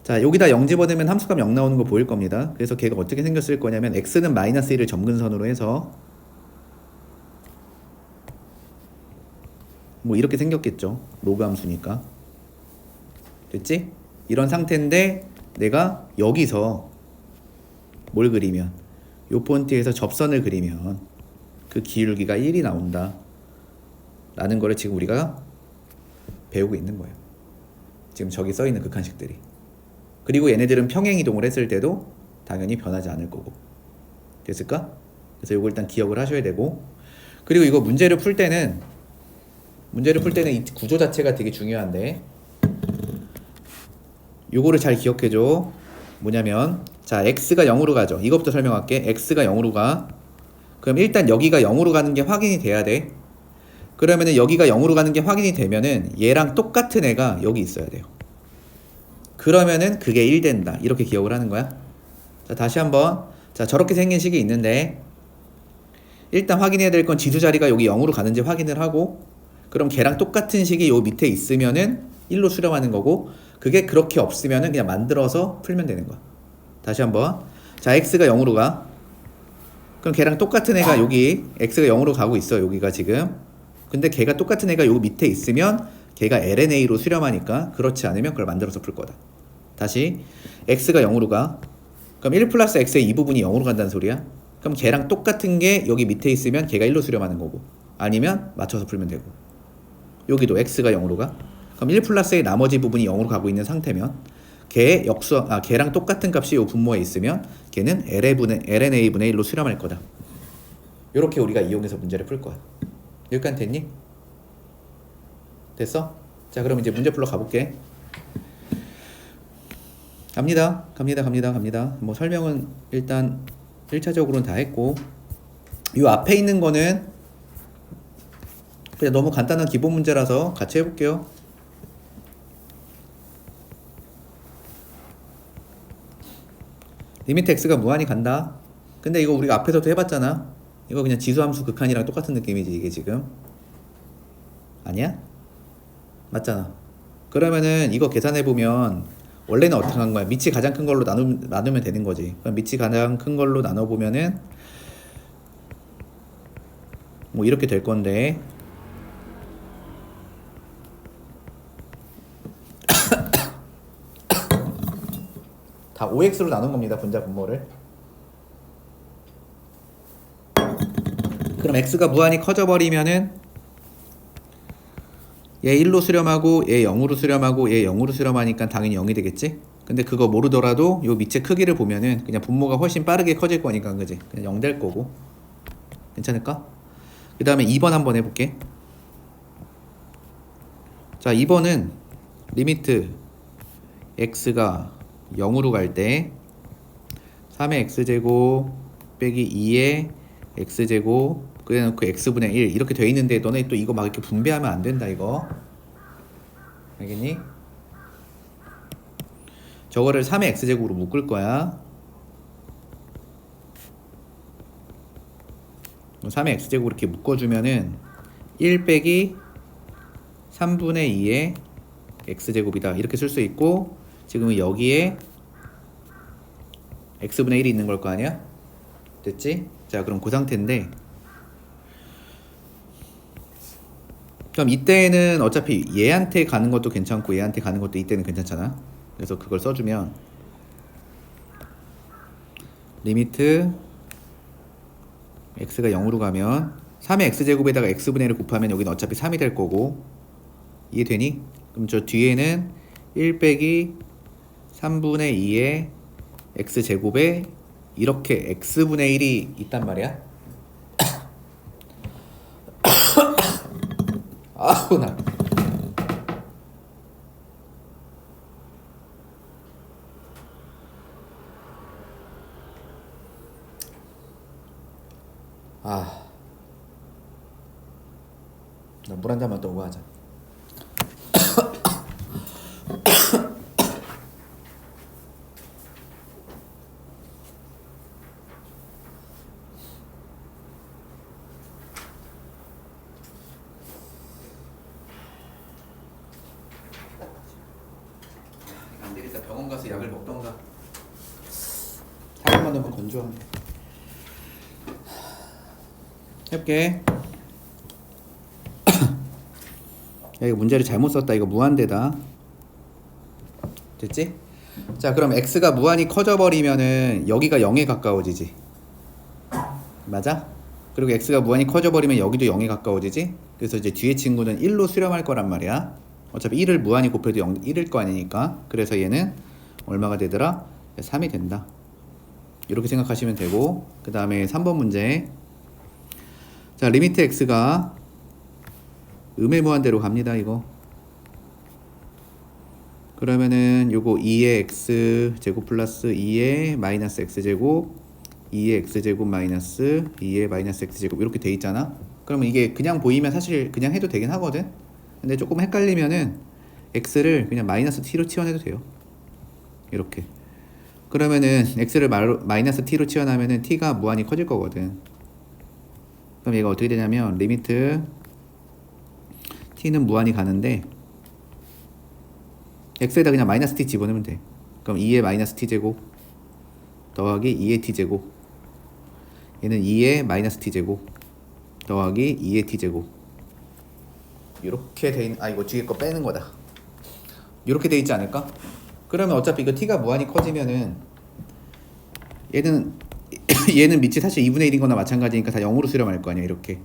자 여기다 0 집어넣으면 함수값 0 나오는 거 보일 겁니다. 그래서 걔가 어떻게 생겼을 거냐면 x는 마이너스 1을 점근선으로 해서 뭐 이렇게 생겼겠죠. 로그 함수니까. 됐지? 이런 상태인데 내가 여기서 뭘 그리면, 요 폰트에서 접선을 그리면 그 기울기가 1이 나온다 라는 거를 지금 우리가 배우고 있는 거예요. 지금 저기 써 있는 극한식들이. 그리고 얘네들은 평행 이동을 했을 때도 당연히 변하지 않을 거고. 됐을까? 그래서 이거 일단 기억을 하셔야 되고, 그리고 이거 문제를 풀 때는 이 구조 자체가 되게 중요한데, 요거를 잘 기억해줘. 뭐냐면, 자, x가 0으로 가죠. 이것부터 설명할게. x가 0으로 가. 그럼 일단 여기가 0으로 가는 게 확인이 돼야 돼. 그러면은 여기가 0으로 가는 게 확인이 되면은 얘랑 똑같은 애가 여기 있어야 돼요. 그러면은 그게 1 된다. 이렇게 기억을 하는 거야. 자, 다시 한번. 자, 저렇게 생긴 식이 있는데, 일단 확인해야 될 건 지수 자리가 여기 0으로 가는지 확인을 하고, 그럼 걔랑 똑같은 식이 요 밑에 있으면은 1로 수렴하는 거고, 그게 그렇게 없으면은 그냥 만들어서 풀면 되는 거야. 다시 한번. 자, x가 0으로 가. 그럼 걔랑 똑같은 애가 여기 x가 0으로 가고 있어. 여기가 지금. 근데 걔가 똑같은 애가 여기 밑에 있으면 걔가 LNA로 수렴하니까, 그렇지 않으면 그걸 만들어서 풀 거다. 다시 x가 0으로 가. 그럼 1 플러스 x의 이 부분이 0으로 간다는 소리야. 그럼 걔랑 똑같은 게 여기 밑에 있으면 걔가 1로 수렴하는 거고, 아니면 맞춰서 풀면 되고. 여기도 x가 0으로 가. 그럼 1 플러스의 나머지 부분이 0으로 가고 있는 상태면 걔랑 똑같은 값이 이 분모에 있으면 걔는 LNA분의 1로 수렴할 거다. 이렇게 우리가 이용해서 문제를 풀 거야. 여기까지 됐니? 됐어? 자, 그럼 이제 문제 풀러 가볼게. 갑니다. 뭐 설명은 일단 1차적으로는 다 했고, 이 앞에 있는 거는 그냥 너무 간단한 기본 문제라서 같이 해볼게요. 리미트 x가 무한히 간다. 근데 이거 우리가 앞에서도 해봤잖아. 이거 그냥 지수함수 극한이랑 똑같은 느낌이지 이게 지금. 아니야? 맞잖아. 그러면은 이거 계산해보면 원래는 어떻게 한 거야? 밑이 가장 큰 걸로 나누면 되는 거지. 그럼 밑이 가장 큰 걸로 나눠보면은 뭐 이렇게 될 건데, 다 5x로 나눈 겁니다. 분자 분모를. 그럼 x가 무한히 커져 버리면은 얘 1로 수렴하고 얘 0으로 수렴하고 얘 0으로 수렴하니까 당연히 0이 되겠지? 근데 그거 모르더라도 요 밑에 크기를 보면은 그냥 분모가 훨씬 빠르게 커질 거니까, 그지? 그냥 0 될 거고. 괜찮을까? 그 다음에 2번 한번 해볼게. 자, 2번은 리미트 x가 0으로 갈 때 3의 x제곱 빼기 2의 x제곱 그래놓고 x분의 1 이렇게 돼 있는데, 너네 또 이거 막 이렇게 분배하면 안 된다 이거. 알겠니? 저거를 3의 x제곱으로 묶을 거야. 3의 x제곱 이렇게 묶어주면은 1 빼기 3분의 2의 x제곱이다 이렇게 쓸 수 있고, 지금은 여기에 x분의 1이 있는 걸 거 아니야? 됐지? 자, 그럼 그 상태인데, 그럼 이때는 어차피 얘한테 가는 것도 괜찮고 얘한테 가는 것도 이때는 괜찮잖아. 그래서 그걸 써주면 리미트 x가 0으로 가면 3의 x제곱에다가 x분의 1을 곱하면 여기는 어차피 3이 될 거고. 이해되니? 그럼 저 뒤에는 1 빼기 3분의 2의 x제곱에 이렇게 x분의 1이 있단 말이야. 아우 나 물 한 잔만 더 오고 하자. 안 되겠다. 병원 가서 약을 먹던가. 사람만 너무 건조한데. 해볼게. 야, 이거 문제를 잘못 썼다. 이거 무한대다. 됐지? 자, 그럼 x가 무한히 커져 버리면은 여기가 0에 가까워지지. 맞아? 그리고 x가 무한히 커져 버리면 여기도 0에 가까워지지. 그래서 이제 뒤에 친구는 1로 수렴할 거란 말이야. 어차피 1을 무한히 곱해도 1일 거 아니니까. 그래서 얘는 얼마가 되더라? 3이 된다. 이렇게 생각하시면 되고, 그 다음에 3번 문제. 자, 리미트 x가 음의 무한대로 갑니다. 이거 그러면은 요거 2의 x 제곱 플러스 2의 마이너스 x 제곱 2의 x 제곱 마이너스 2의 마이너스 x 제곱 이렇게 돼 있잖아. 그러면 이게 그냥 보이면 사실 그냥 해도 되긴 하거든. 근데 조금 헷갈리면은 x를 그냥 마이너스 t로 치환해도 돼요. 이렇게. 그러면은 x를 마이너스 t로 치환하면은 t가 무한히 커질 거거든. 그럼 얘가 어떻게 되냐면 리미트 t는 무한히 가는데 x에다 그냥 마이너스 t 집어넣으면 돼. 그럼 2의 마이너스 t 제곱 더하기 2의 t 제곱, 얘는 2의 마이너스 t 제곱 더하기 2의 t 제곱. 이렇게 돼 있는, 이거 뒤에 거 빼는 거다. 이렇게 돼 있지 않을까? 그러면 어차피 이거 t가 무한히 커지면은 얘는 얘는 밑이 사실 2분의 1인 거나 마찬가지니까 다 0으로 수렴할 거 아니야. 이렇게.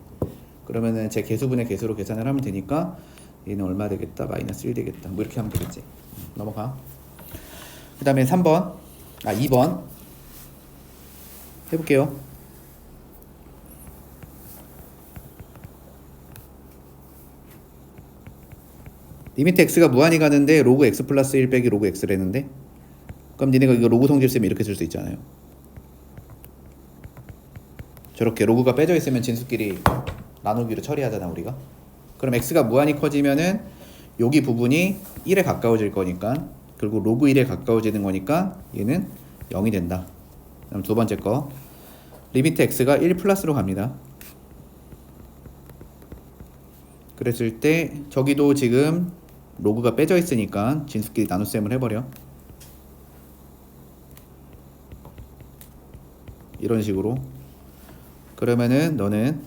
그러면은 제 개수분의 개수로 계산을 하면 되니까 얘는 얼마 되겠다? 마이너스 1 되겠다. 뭐 이렇게 하면 되겠지. 넘어가. 그 다음에 3번 2번 해볼게요. 리미트 x가 무한히 가는데 로그 x 플러스 1 빼기 로그 x라는데, 그럼 니네가 이거 로그 성질 쓰면 이렇게 쓸 수 있잖아요. 저렇게 로그가 빼져 있으면 진수끼리 나누기로 처리하잖아 우리가. 그럼 x가 무한히 커지면은 여기 부분이 1에 가까워질 거니까, 그리고 로그 1에 가까워지는 거니까 얘는 0이 된다. 그럼 두 번째 거 리미트 x가 1 플러스로 갑니다. 그랬을 때 저기도 지금 로그가 빼져 있으니까 진수끼리 나눗셈을 해버려. 이런 식으로. 그러면은 너는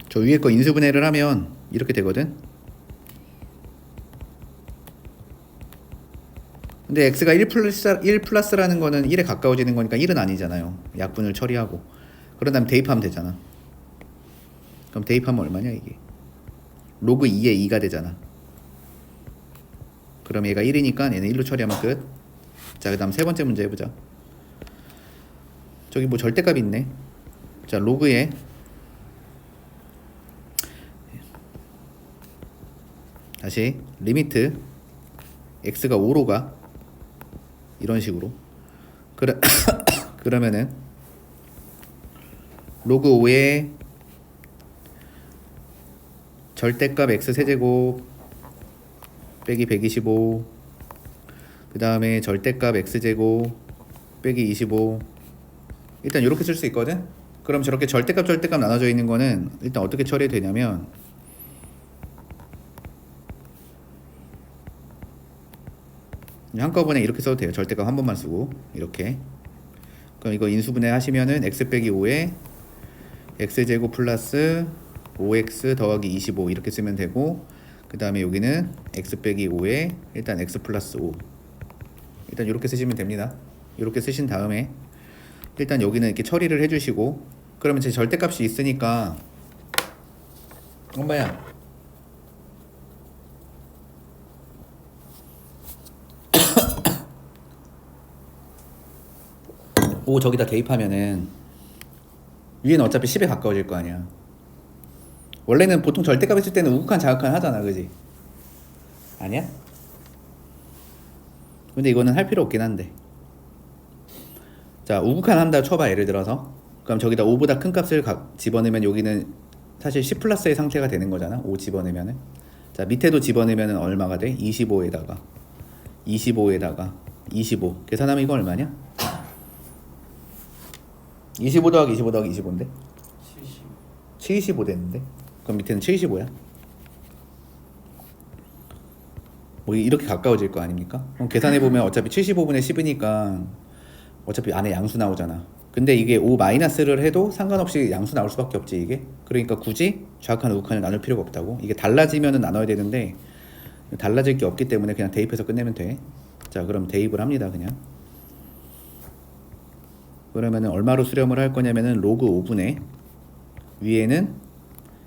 저 위에 거 인수분해를 하면 이렇게 되거든. 근데 x가 1 플러스라는 거는 1에 가까워지는 거니까 1은 아니잖아요. 약분을 처리하고. 그런 다음에 대입하면 되잖아. 그럼 대입하면 얼마냐 이게? 로그 2에 2가 되잖아. 그럼 얘가 1이니까 얘는 1로 처리하면 끝. 자, 그 다음 세 번째 문제 해보자. 저기 뭐 절대값이 있네. 자, 로그에 다시 리미트 x가 5로 가. 이런 식으로. 그러면은 로그 5에 절대값 x 세제곱 빼기 125, 그 다음에 절대값 x제곱 빼기 25. 일단 이렇게 쓸 수 있거든. 그럼 저렇게 절대값 나눠져 있는 거는 일단 어떻게 처리되냐면 한꺼번에 이렇게 써도 돼요. 절대값 한 번만 쓰고 이렇게. 그럼 이거 인수분해 하시면은 x 빼기 5에 x제곱 플러스 5x 더하기 25 이렇게 쓰면 되고, 그 다음에 여기는 x 빼기 5에 일단 x 플러스 5 일단 이렇게 쓰시면 됩니다. 이렇게 쓰신 다음에 일단 여기는 이렇게 처리를 해주시고, 그러면 제 절대값이 있으니까 엄마야 오 저기다 대입하면은 위에는 어차피 10에 가까워질 거 아니야. 원래는 보통 절대값 있을 때는 우극한 자극한 하잖아, 그지? 아니야? 근데 이거는 할 필요 없긴 한데. 자, 우극한 한다 쳐봐. 예를 들어서 그럼 저기다 5보다 큰 값을 집어넣으면 여기는 사실 10 플러스의 상태가 되는 거잖아. 5 집어넣으면은. 자, 밑에도 집어넣으면 얼마가 돼? 25에다가 25 계산하면 이거 얼마냐? 25 더하기 25 더하기 25인데 75 됐는데, 그럼 밑에는 75야. 뭐 이렇게 가까워질 거 아닙니까? 그럼 계산해보면 어차피 75분의 10이니까 어차피 안에 양수 나오잖아. 근데 이게 5 마이너스를 해도 상관없이 양수 나올 수밖에 없지 이게. 그러니까 굳이 좌극한 우극한을 나눌 필요가 없다고. 이게 달라지면은 나눠야 되는데 달라질 게 없기 때문에 그냥 대입해서 끝내면 돼. 자, 그럼 대입을 합니다 그냥. 그러면은 얼마로 수렴을 할 거냐면은 로그 5분의 위에는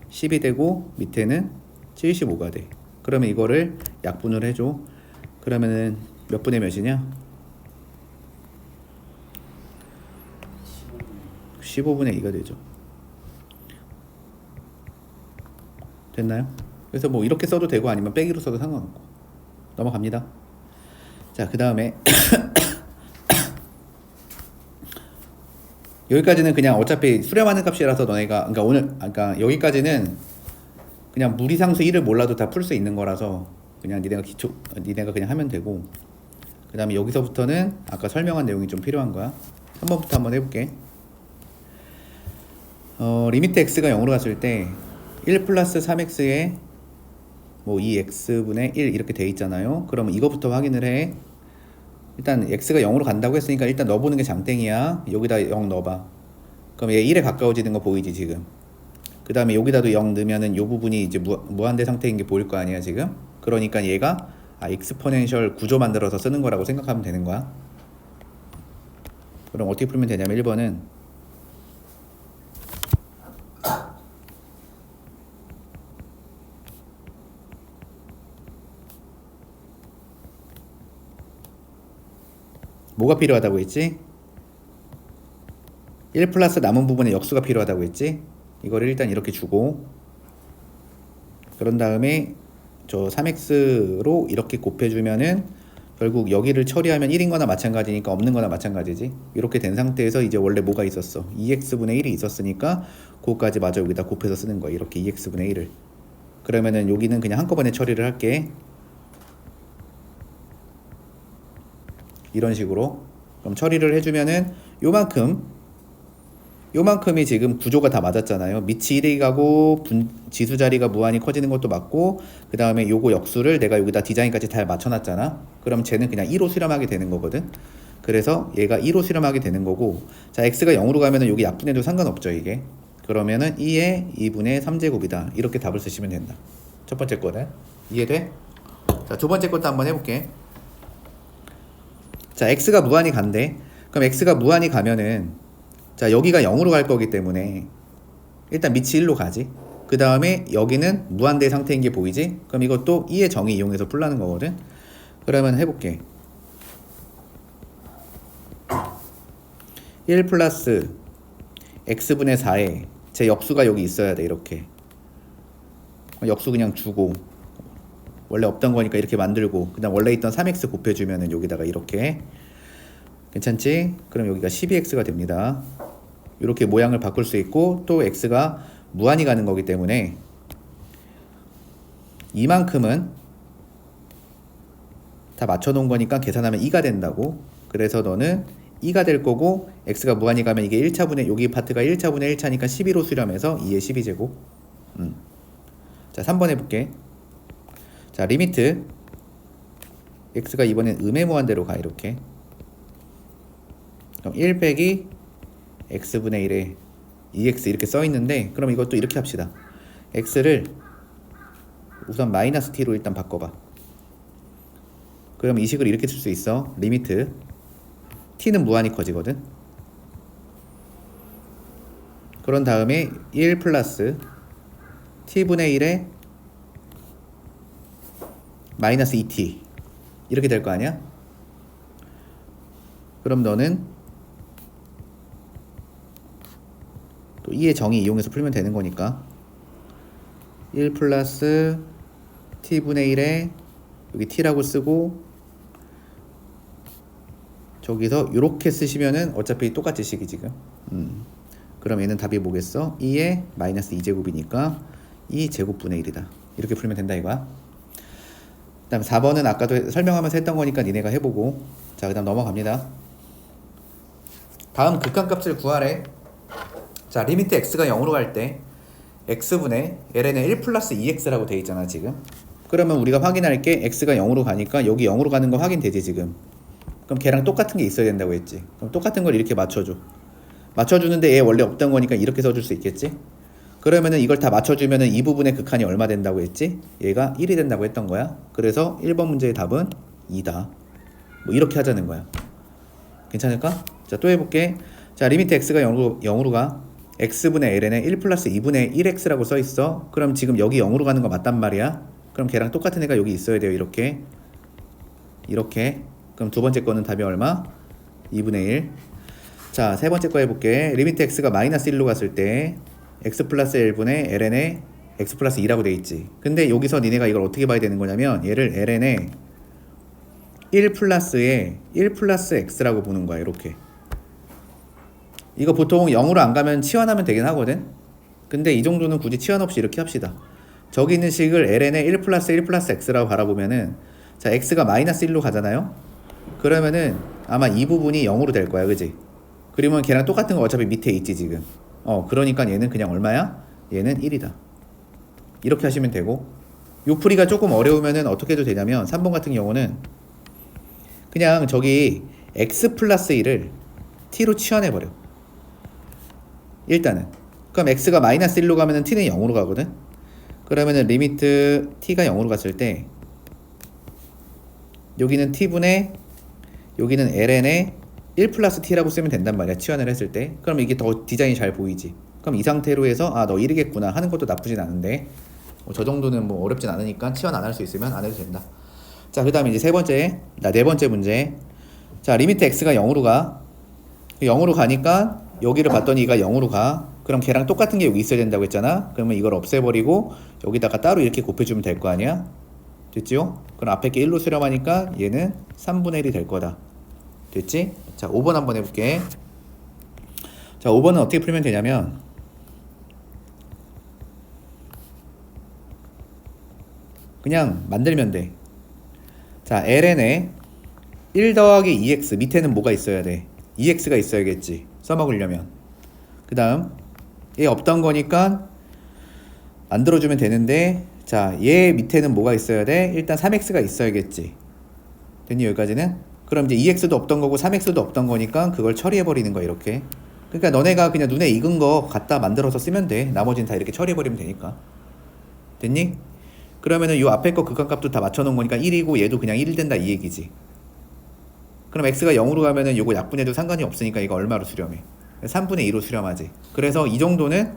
10이 되고 밑에는 75가 돼. 그러면 이거를 약분을 해줘. 그러면은 몇 분의 몇이냐? 15분의 2가 되죠. 됐나요? 그래서 뭐 이렇게 써도 되고 아니면 빼기로 써도 상관없고. 넘어갑니다. 자, 그 다음에 여기까지는 그냥 어차피 수렴하는 값이라서 너네가 그러니까 오늘 그러니까 여기까지는 그냥 무리상수 1을 몰라도 다 풀 수 있는 거라서 그냥 니네가 그냥 하면 되고, 그 다음에 여기서부터는 아까 설명한 내용이 좀 필요한 거야. 3번부터 한번 해볼게. 리미트 x가 0으로 갔을 때 1 플러스 3x에 뭐 2x분의 1 이렇게 돼 있잖아요. 그러면 이거부터 확인을 해. 일단 x가 0으로 간다고 했으니까 일단 넣어보는 게 장땡이야. 여기다 0 넣어봐. 그럼 얘 1에 가까워지는 거 보이지 지금. 그 다음에 여기다도 0 넣으면은 요 부분이 이제 무한대 상태인 게 보일 거 아니야 지금. 그러니까 얘가 익스포넨셜 구조 만들어서 쓰는 거라고 생각하면 되는 거야. 그럼 어떻게 풀면 되냐면 1번은 뭐가 필요하다고 했지? 1 플러스 남은 부분에 역수가 필요하다고 했지? 이거를 일단 이렇게 주고, 그런 다음에 저 3x로 이렇게 곱해주면은 결국 여기를 처리하면 1인 거나 마찬가지니까 없는 거나 마찬가지지. 이렇게 된 상태에서 이제 원래 뭐가 있었어? 2x분의 1이 있었으니까 그거까지 마저 여기다 곱해서 쓰는 거야. 이렇게 2x분의 1을. 그러면은 여기는 그냥 한꺼번에 처리를 할게. 이런 식으로. 그럼 처리를 해주면은 요만큼이 지금 구조가 다 맞았잖아요. 밑이 1이 가고 지수 자리가 무한히 커지는 것도 맞고, 그 다음에 요거 역수를 내가 여기다 디자인까지 잘 맞춰놨잖아. 그럼 쟤는 그냥 2로 수렴하게 되는 거거든. 그래서 얘가 2로 수렴하게 되는 거고, 자 x가 0으로 가면은 여기 약분해도 상관없죠 이게. 그러면은 2의 2분의 3제곱이다. 이렇게 답을 쓰시면 된다. 첫 번째 거는 이해돼? 자, 두 번째 것도 한번 해볼게. 자, x가 무한히 간대. 그럼 x가 무한히 가면은 자, 여기가 0으로 갈 거기 때문에 일단 밑이 1로 가지. 그 다음에 여기는 무한대 상태인 게 보이지? 그럼 이것도 2의 정의 이용해서 풀라는 거거든. 그러면 해볼게. 1 플러스 x분의 4에 제 역수가 여기 있어야 돼. 이렇게 역수 그냥 주고, 원래 없던 거니까 이렇게 만들고, 그다음 원래 있던 3x 곱해주면은 여기다가 이렇게. 괜찮지? 그럼 여기가 12x가 됩니다. 이렇게 모양을 바꿀 수 있고, 또 x가 무한히 가는 거기 때문에 이만큼은 다 맞춰놓은 거니까 계산하면 2가 된다고. 그래서 너는 2가 될 거고, x가 무한히 가면 이게 1차분의 여기 파트가 1차분의 1차니까 12로 수렴해서 2의 12제곱. 자, 3번 해볼게. 자, 리미트 x가 이번엔 음의 무한대로 가. 이렇게. 그럼 1 빼기 x분의 1에 2x 이렇게 써있는데, 그럼 이것도 이렇게 합시다. x를 우선 마이너스 t로 일단 바꿔봐. 그럼 이 식을 이렇게 쓸 수 있어. 리미트 t는 무한히 커지거든. 그런 다음에 1 플러스 t분의 1에 마이너스 2t 이렇게 될 거 아니야? 그럼 너는 또 2의 정의 이용해서 풀면 되는 거니까 1 플러스 t분의 1에 여기 t라고 쓰고, 저기서 이렇게 쓰시면은 어차피 똑같이 식이 지금. 그럼 얘는 답이 뭐겠어? 2의 마이너스 2제곱이니까 2제곱분의 1이다. 이렇게 풀면 된다 이거야. 그 다음 4번은 아까도 설명하면서 했던 거니까 니네가 해보고. 자, 그 다음 넘어갑니다. 다음 극한값을 구하래. 자, 리미트 x가 0으로 갈 때 x분의 ln에 1 플러스 2x라고 돼 있잖아 지금. 그러면 우리가 확인할 게 x가 0으로 가니까 여기 0으로 가는 거 확인되지 지금. 그럼 걔랑 똑같은 게 있어야 된다고 했지. 그럼 똑같은 걸 이렇게 맞춰줘. 맞춰주는데 얘 원래 없던 거니까 이렇게 써줄 수 있겠지? 그러면은 이걸 다 맞춰주면은 이 부분의 극한이 얼마 된다고 했지? 얘가 1이 된다고 했던 거야. 그래서 1번 문제의 답은 2다. 뭐 이렇게 하자는 거야. 괜찮을까? 자, 또 해볼게. 자, 리미트 x가 0으로 가. x분의 ln에 1 플러스 2분의 1x라고 써있어. 그럼 지금 여기 0으로 가는 거 맞단 말이야. 그럼 걔랑 똑같은 애가 여기 있어야 돼요. 이렇게. 이렇게. 그럼 두 번째 거는 답이 얼마? 2분의 1. 자, 세 번째 거 해볼게. 리미트 x가 마이너스 1로 갔을 때 x 플러스 1분의 ln에 x 플러스 2라고 돼 있지. 근데 여기서 니네가 이걸 어떻게 봐야 되는 거냐면 얘를 ln에 1 플러스에 1 플러스 x라고 보는 거야. 이렇게. 이거 보통 0으로 안 가면 치환하면 되긴 하거든. 근데 이 정도는 굳이 치환 없이 이렇게 합시다. 저기 있는 식을 ln에 1 플러스 1 플러스 x라고 바라보면은 자, x가 마이너스 1로 가잖아요. 그러면은 아마 이 부분이 0으로 될 거야. 그지? 그러면 걔랑 똑같은 거 어차피 밑에 있지 지금. 그러니까 얘는 그냥 얼마야? 얘는 1이다. 이렇게 하시면 되고, 요 풀이가 조금 어려우면은 어떻게 해도 되냐면 3번 같은 경우는 그냥 저기 x 플러스 1을 t로 치환해버려. 일단은. 그럼 x가 마이너스 1로 가면은 t는 0으로 가거든. 그러면은 리미트 t가 0으로 갔을 때 여기는 t분의 여기는 ln에 1 플러스 t라고 쓰면 된단 말이야. 치환을 했을 때. 그럼 이게 더 디자인이 잘 보이지. 그럼 이 상태로 해서 너 1이겠구나 하는 것도 나쁘진 않은데 저 정도는 뭐 어렵진 않으니까 치환 안 할 수 있으면 안 해도 된다. 자, 그 다음에 이제 네 번째 문제. 자, 리미트 x가 0으로 가. 0으로 가니까 여기를 봤더니 얘가 0으로 가. 그럼 걔랑 똑같은 게 여기 있어야 된다고 했잖아. 그러면 이걸 없애버리고 여기다가 따로 이렇게 곱해주면 될 거 아니야. 됐지요? 그럼 앞에 게 1로 수렴하니까 얘는 3분의 1이 될 거다. 됐지? 자, 5번 한번 해볼게. 자, 5번은 어떻게 풀면 되냐면 그냥 만들면 돼. 자, ln에 1 더하기 2x 밑에는 뭐가 있어야 돼? 2x가 있어야겠지. 써먹으려면. 그 다음 얘 없던 거니까 만들어주면 되는데 자, 얘 밑에는 뭐가 있어야 돼? 일단 3x가 있어야겠지. 됐니? 여기까지는? 그럼 이제 2x도 없던 거고 3x도 없던 거니까 그걸 처리해버리는 거야. 이렇게. 그러니까 너네가 그냥 눈에 익은 거 갖다 만들어서 쓰면 돼. 나머지는 다 이렇게 처리해버리면 되니까. 됐니? 그러면은 요 앞에 거 극한값도 다 맞춰놓은 거니까 1이고 얘도 그냥 1 된다 이 얘기지. 그럼 x가 0으로 가면은 요거 약분해도 상관이 없으니까 이거 얼마로 수렴해? 3분의 2로 수렴하지. 그래서 이 정도는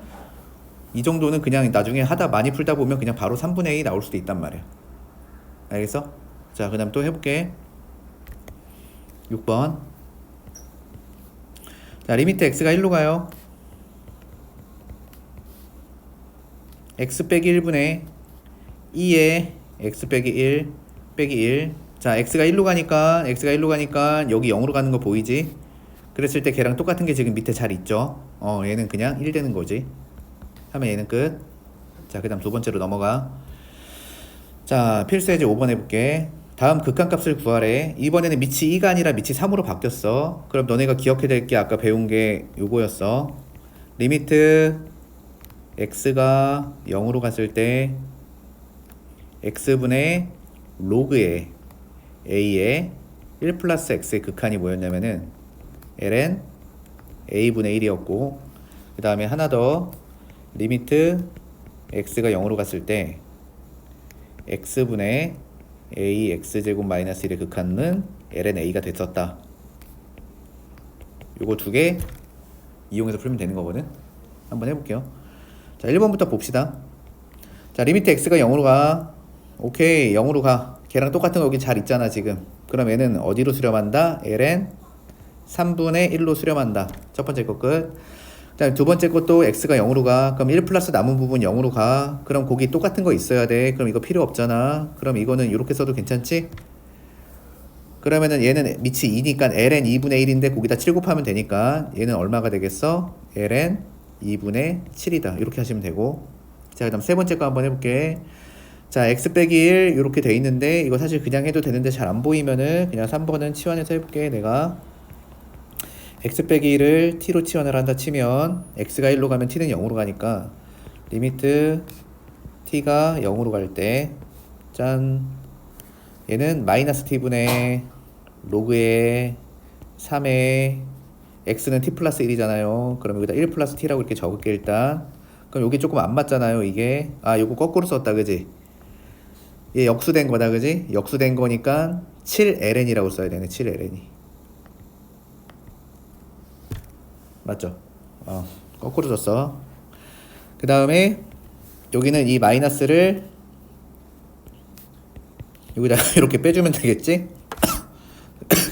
그냥 나중에 하다 많이 풀다 보면 그냥 바로 3분의 2 나올 수도 있단 말이야. 알겠어? 자, 그 다음 또 해볼게. 6번. 자, 리미트 x가 1로 가요. x 빼기 1분의 2에 x 빼기 1 빼기 1. 자, x가 1로 가니까 여기 0으로 가는 거 보이지? 그랬을 때 걔랑 똑같은 게 지금 밑에 잘 있죠? 얘는 그냥 1 되는 거지. 하면 얘는 끝. 자, 그 다음 두 번째로 넘어가. 자, 필수예제 5번 해볼게. 다음 극한값을 구하래. 이번에는 밑이 2가 아니라 밑이 3으로 바뀌었어. 그럼 너네가 기억해야 될 게 아까 배운 게 요거였어. 리미트 x가 0으로 갔을 때 x분의 로그의 a의 1 플러스 x의 극한이 뭐였냐면은 ln a분의 1이었고, 그 다음에 하나 더 리미트 x가 0으로 갔을 때 x분의 a x제곱 마이너스 1의 극한은 ln a가 됐었다. 요거 두 개 이용해서 풀면 되는 거거든. 한번 해볼게요. 자, 1번부터 봅시다. 자, 리미트 x가 0으로 가. 오케이, 0으로 가. 걔랑 똑같은 거 여기 잘 있잖아 지금. 그럼 얘는 어디로 수렴한다? ln 3분의 1로 수렴한다. 첫 번째 거 끝. 자, 두 번째 것도 x가 0으로 가. 그럼 1 플러스 남은 부분 0으로 가. 그럼 거기 똑같은 거 있어야 돼. 그럼 이거 필요 없잖아. 그럼 이거는 이렇게 써도 괜찮지? 그러면은 얘는 밑이 2니까 ln 2분의 1인데 거기다 7 곱하면 되니까 얘는 얼마가 되겠어? ln 2분의 7이다. 이렇게 하시면 되고. 자, 그 다음 세 번째 거 한번 해볼게. 자, x 빼기 1 이렇게 돼 있는데 이거 사실 그냥 해도 되는데 잘 안 보이면은 그냥 3번은 치환해서 해볼게. 내가 x 빼기 1을 t로 치환을 한다 치면 x가 1로 가면 t는 0으로 가니까 리미트 t가 0으로 갈 때 짠, 얘는 마이너스 t분의 로그의 3의 x는 t 플러스 1이잖아요. 그럼 여기다 1 플러스 t라고 이렇게 적을게 일단. 그럼 여기 조금 안 맞잖아요 이게. 아 요거 거꾸로 썼다 그지? 얘 역수된 거다 그지? 역수된 거니까 7ln이라고 써야 되네. 7ln이 맞죠? 거꾸로 썼어. 그 다음에 여기는 이 마이너스를 여기다가 이렇게 빼주면 되겠지?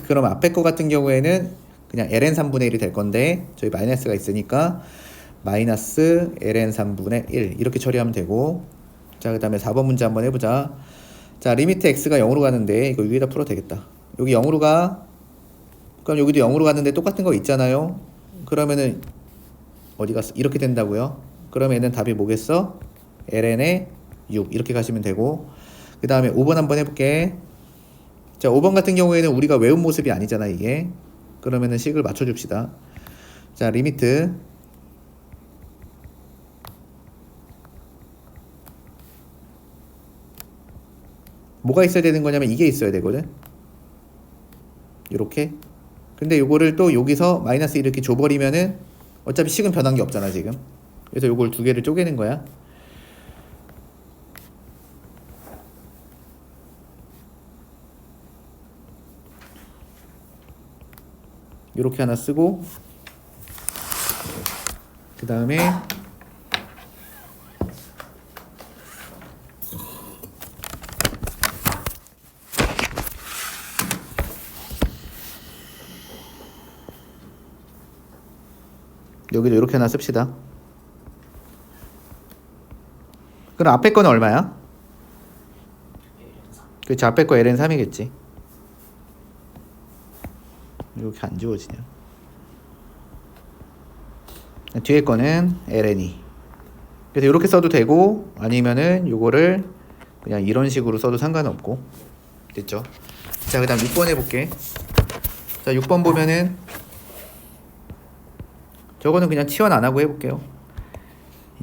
그럼 앞에 거 같은 경우에는 그냥 ln 3분의 1이 될 건데 저희 마이너스가 있으니까 마이너스 ln 3분의 1 이렇게 처리하면 되고. 자, 그 다음에 4번 문제 한번 해보자. 자, 리미트 x가 0으로 가는데 이거 위에다 풀어도 되겠다. 여기 0으로 가. 그럼 여기도 0으로 갔는데 똑같은 거 있잖아요. 그러면은 어디 갔어? 이렇게 된다고요. 그러면 얘는 답이 뭐겠어? ln의 6 이렇게 가시면 되고. 그 다음에 5번 한번 해볼게. 자, 5번 같은 경우에는 우리가 외운 모습이 아니잖아 이게. 그러면은 식을 맞춰줍시다. 자, 리미트 뭐가 있어야 되는 거냐면 이게 있어야 되거든. 이렇게. 근데 요거를 또 여기서 마이너스 이렇게 줘버리면은 어차피 식은 변한 게 없잖아 지금. 그래서 요걸 두 개를 쪼개는 거야. 요렇게 하나 쓰고 그 다음에 여기도 이렇게 하나 씁시다. 그럼 앞에 거는 얼마야? 그치, 앞에 거 ln 3이겠지. 이렇게 안 지워지냐. 뒤에 거는 ln이. 그래서 이렇게 써도 되고 아니면은 요거를 그냥 이런 식으로 써도 상관없고. 됐죠? 자, 그 다음 6번 해볼게. 자, 6번 보면은 저거는 그냥 치환 안 하고 해볼게요.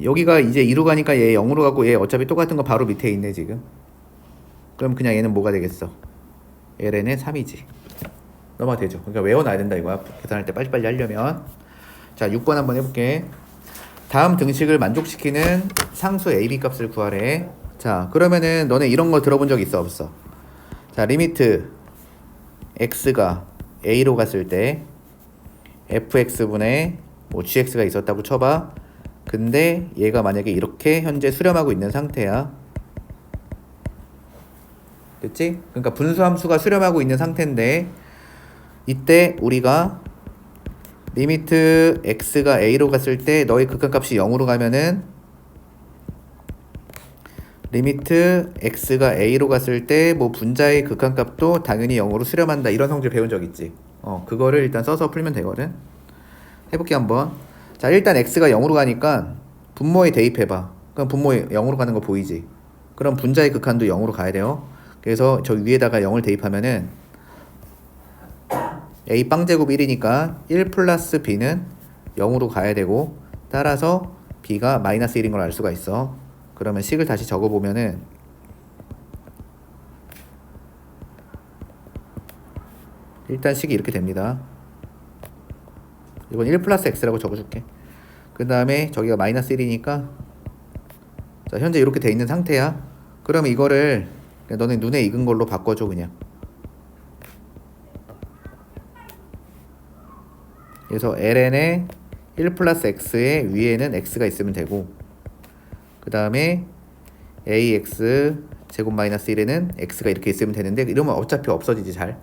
여기가 이제 2로 가니까 얘 0으로 가고 얘 어차피 똑같은 거 바로 밑에 있네 지금. 그럼 그냥 얘는 뭐가 되겠어? ln의 3이지. 넘어가 되죠. 그러니까 외워놔야 된다 이거야. 계산할 때 빨리빨리 하려면. 자, 6번 한번 해볼게. 다음 등식을 만족시키는 상수 a, b 값을 구하래. 자, 그러면은 너네 이런 거 들어본 적 있어 없어? 자, 리미트 x가 a로 갔을 때 fx분의 뭐 gx가 있었다고 쳐봐. 근데 얘가 만약에 이렇게 현재 수렴하고 있는 상태야. 됐지? 그러니까 분수함수가 수렴하고 있는 상태인데 이때 우리가 리미트 x가 a로 갔을 때 너의 극한값이 0으로 가면은 리미트 x가 a로 갔을 때 뭐 분자의 극한값도 당연히 0으로 수렴한다 이런 성질 배운 적 있지. 그거를 일단 써서 풀면 되거든. 해볼게 한번. 자, 일단 x가 0으로 가니까 분모에 대입해봐. 그럼 분모에 0으로 가는 거 보이지? 그럼 분자의 극한도 0으로 가야 돼요. 그래서 저 위에다가 0을 대입하면은 a 빵제곱 1이니까 1 플러스 b는 0으로 가야 되고 따라서 b가 마이너스 1인 걸 알 수가 있어. 그러면 식을 다시 적어보면은 일단 식이 이렇게 됩니다. 이건 1 플러스 x라고 적어줄게. 그 다음에 저기가 마이너스 1이니까 자, 현재 이렇게 돼 있는 상태야. 그러면 이거를 그냥 너네 눈에 익은 걸로 바꿔줘 그냥. 그래서 ln의 1 플러스 x의 위에는 x가 있으면 되고 그 다음에 ax 제곱 마이너스 1에는 x가 이렇게 있으면 되는데 이러면 어차피 없어지지 잘.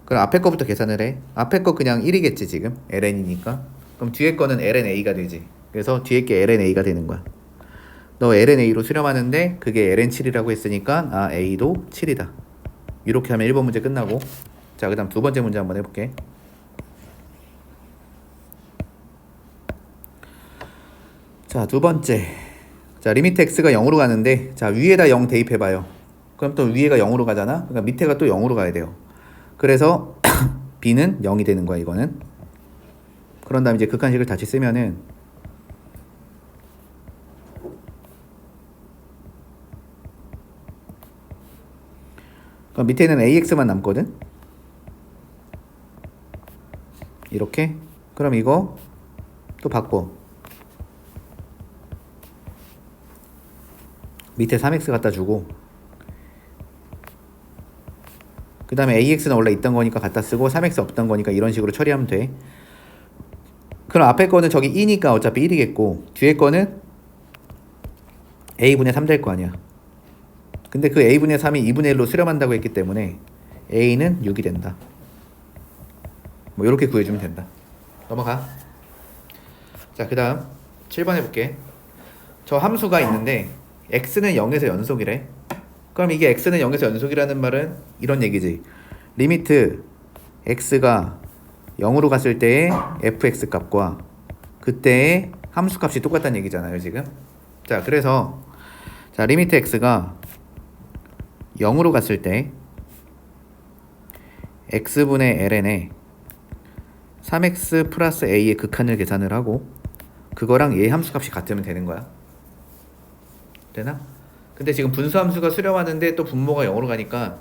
그럼 앞에 거부터 계산을 해. 앞에 거 그냥 1이겠지 지금 ln이니까. 그럼 뒤에 거는 lna가 되지. 그래서 뒤에 게 lna가 되는 거야. 너 lna로 수렴하는데 그게 ln7이라고 했으니까 아 a도 7이다. 이렇게 하면 1번 문제 끝나고. 자, 그 다음 두 번째 문제 한번 해볼게. 자, 두 번째. 자, 리미트 x가 0으로 가는데 자, 위에다 0 대입해봐요. 그럼 또 위에가 0으로 가잖아. 그러니까 밑에가 또 0으로 가야 돼요. 그래서 b는 0이 되는 거야 이거는. 그런 다음에 이제 극한식을 다시 쓰면은 그럼 밑에는 ax만 남거든. 이렇게. 그럼 이거 또 바꿔. 밑에 3x 갖다 주고, 그 다음에 ax는 원래 있던 거니까 갖다 쓰고 3x 없던 거니까 이런 식으로 처리하면 돼. 그럼 앞에 거는 저기 2니까 어차피 1이겠고, 뒤에 거는 a분의 3 될 거 아니야. 근데 그 a분의 3이 2분의 1로 수렴한다고 했기 때문에 a는 6이 된다. 뭐 이렇게 구해주면 된다. 넘어가. 자, 그 다음 7번 해볼게. 저 함수가 있는데 x는 0에서 연속이래. 그럼 이게 x는 0에서 연속이라는 말은 이런 얘기지. 리미트 x가 0으로 갔을 때의 fx 값과 그때의 함수 값이 똑같다는 얘기잖아요, 지금. 자, 그래서 자, 리미트 x가 0으로 갔을 때 x분의 ln에 3x 플러스 a의 극한을 계산을 하고 그거랑 얘 함수 값이 같으면 되는 거야. 되나? 근데 지금 분수 함수가 수렴하는데 또 분모가 0으로 가니까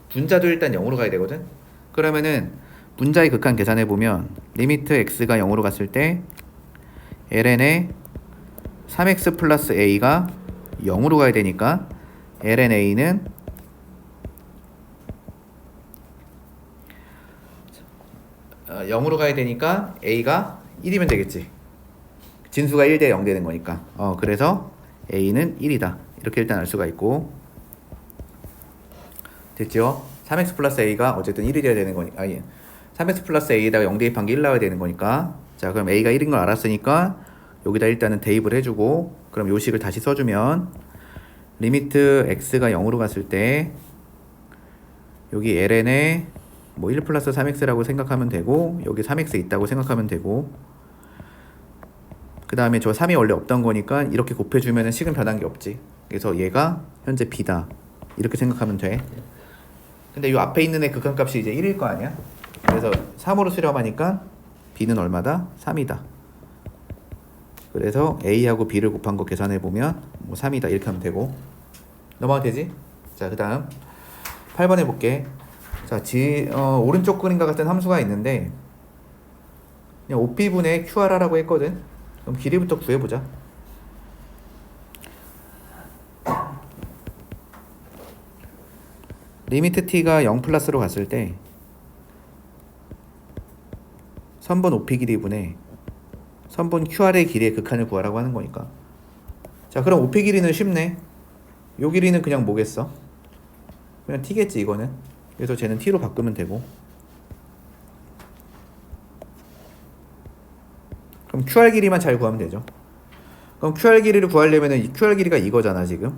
분자도 일단 0으로 가야 되거든. 그러면은 분자의 극한 계산해 보면 리미트 x가 0으로 갔을 때 ln에 3x 플러스 a가 0으로 가야 되니까 ln a는 0으로 가야 되니까 a가 1이면 되겠지. 진수가 1대 0 되는 거니까. 그래서 a는 1이다. 이렇게 일단 알 수가 있고. 됐죠? 3x 플러스 a가 어쨌든 1이 돼야 되는 거니까. 3x 플러스 a에다가 0 대입한 게 1 나와야 되는 거니까. 자, 그럼 a가 1인 걸 알았으니까 여기다 일단은 대입을 해주고, 그럼 요 식을 다시 써주면 리미트 x가 0으로 갔을 때 여기 ln에 뭐 1 플러스 3x라고 생각하면 되고, 여기 3x 있다고 생각하면 되고, 그 다음에 저 3이 원래 없던 거니까 이렇게 곱해주면 식은 변한 게 없지. 그래서 얘가 현재 b다 이렇게 생각하면 돼. 근데 이 앞에 있는 애 극한값이 이제 1일 거 아니야. 그래서 3으로 수렴하니까 b는 얼마다? 3이다. 그래서 a하고 b를 곱한 거 계산해보면 뭐 3이다 이렇게 하면 되고. 넘어가도 되지? 자, 그 다음 8번 해볼게. 자, 오른쪽 그림과 같은 함수가 있는데 그냥 OP분의 QR라고 했거든. 그럼 길이부터 구해보자. 리미트 t가 0 플러스로 갔을 때 선분 OP 길이분의 선분 QR의 길이의 극한을 구하라고 하는 거니까. 자, 그럼 OP 길이는 쉽네. 요 길이는 그냥 뭐겠어? 그냥 t겠지 이거는. 그래서 쟤는 t로 바꾸면 되고. 그럼 QR 길이만 잘 구하면 되죠. 그럼 QR 길이를 구하려면 이 QR 길이가 이거잖아 지금.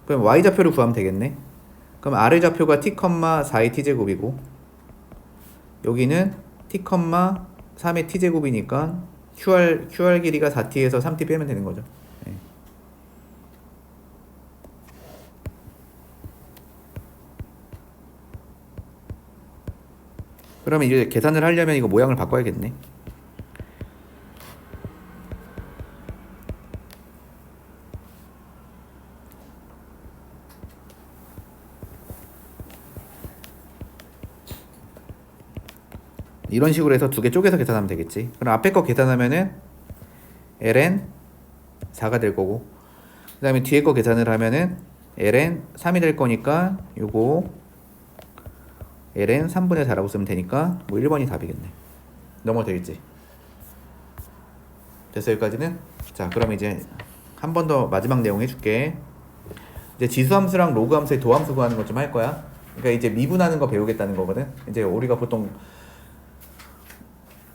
그럼 y좌표를 구하면 되겠네. 그럼 r의 좌표가 t, 4의 t제곱이고 여기는 t, 3의 t제곱이니까 QR 길이가 4t에서 3t 빼면 되는 거죠. 네. 그러면 이제 계산을 하려면 이거 모양을 바꿔야겠네. 이런 식으로 해서 두 개 쪼개서 계산하면 되겠지. 그럼 앞에 거 계산하면은 ln 4가 될 거고, 그 다음에 뒤에 거 계산을 하면은 ln 3이 될 거니까 요거 ln 3분의 4라고 쓰면 되니까 뭐 1번이 답이겠네. 넘어도 되겠지. 됐어, 여기까지는? 자, 그럼 이제 한 번 더 마지막 내용 해줄게. 이제 지수함수랑 로그함수의 도함수 구하는 것 좀 할 거야. 그러니까 이제 미분하는 거 배우겠다는 거거든. 이제 우리가 보통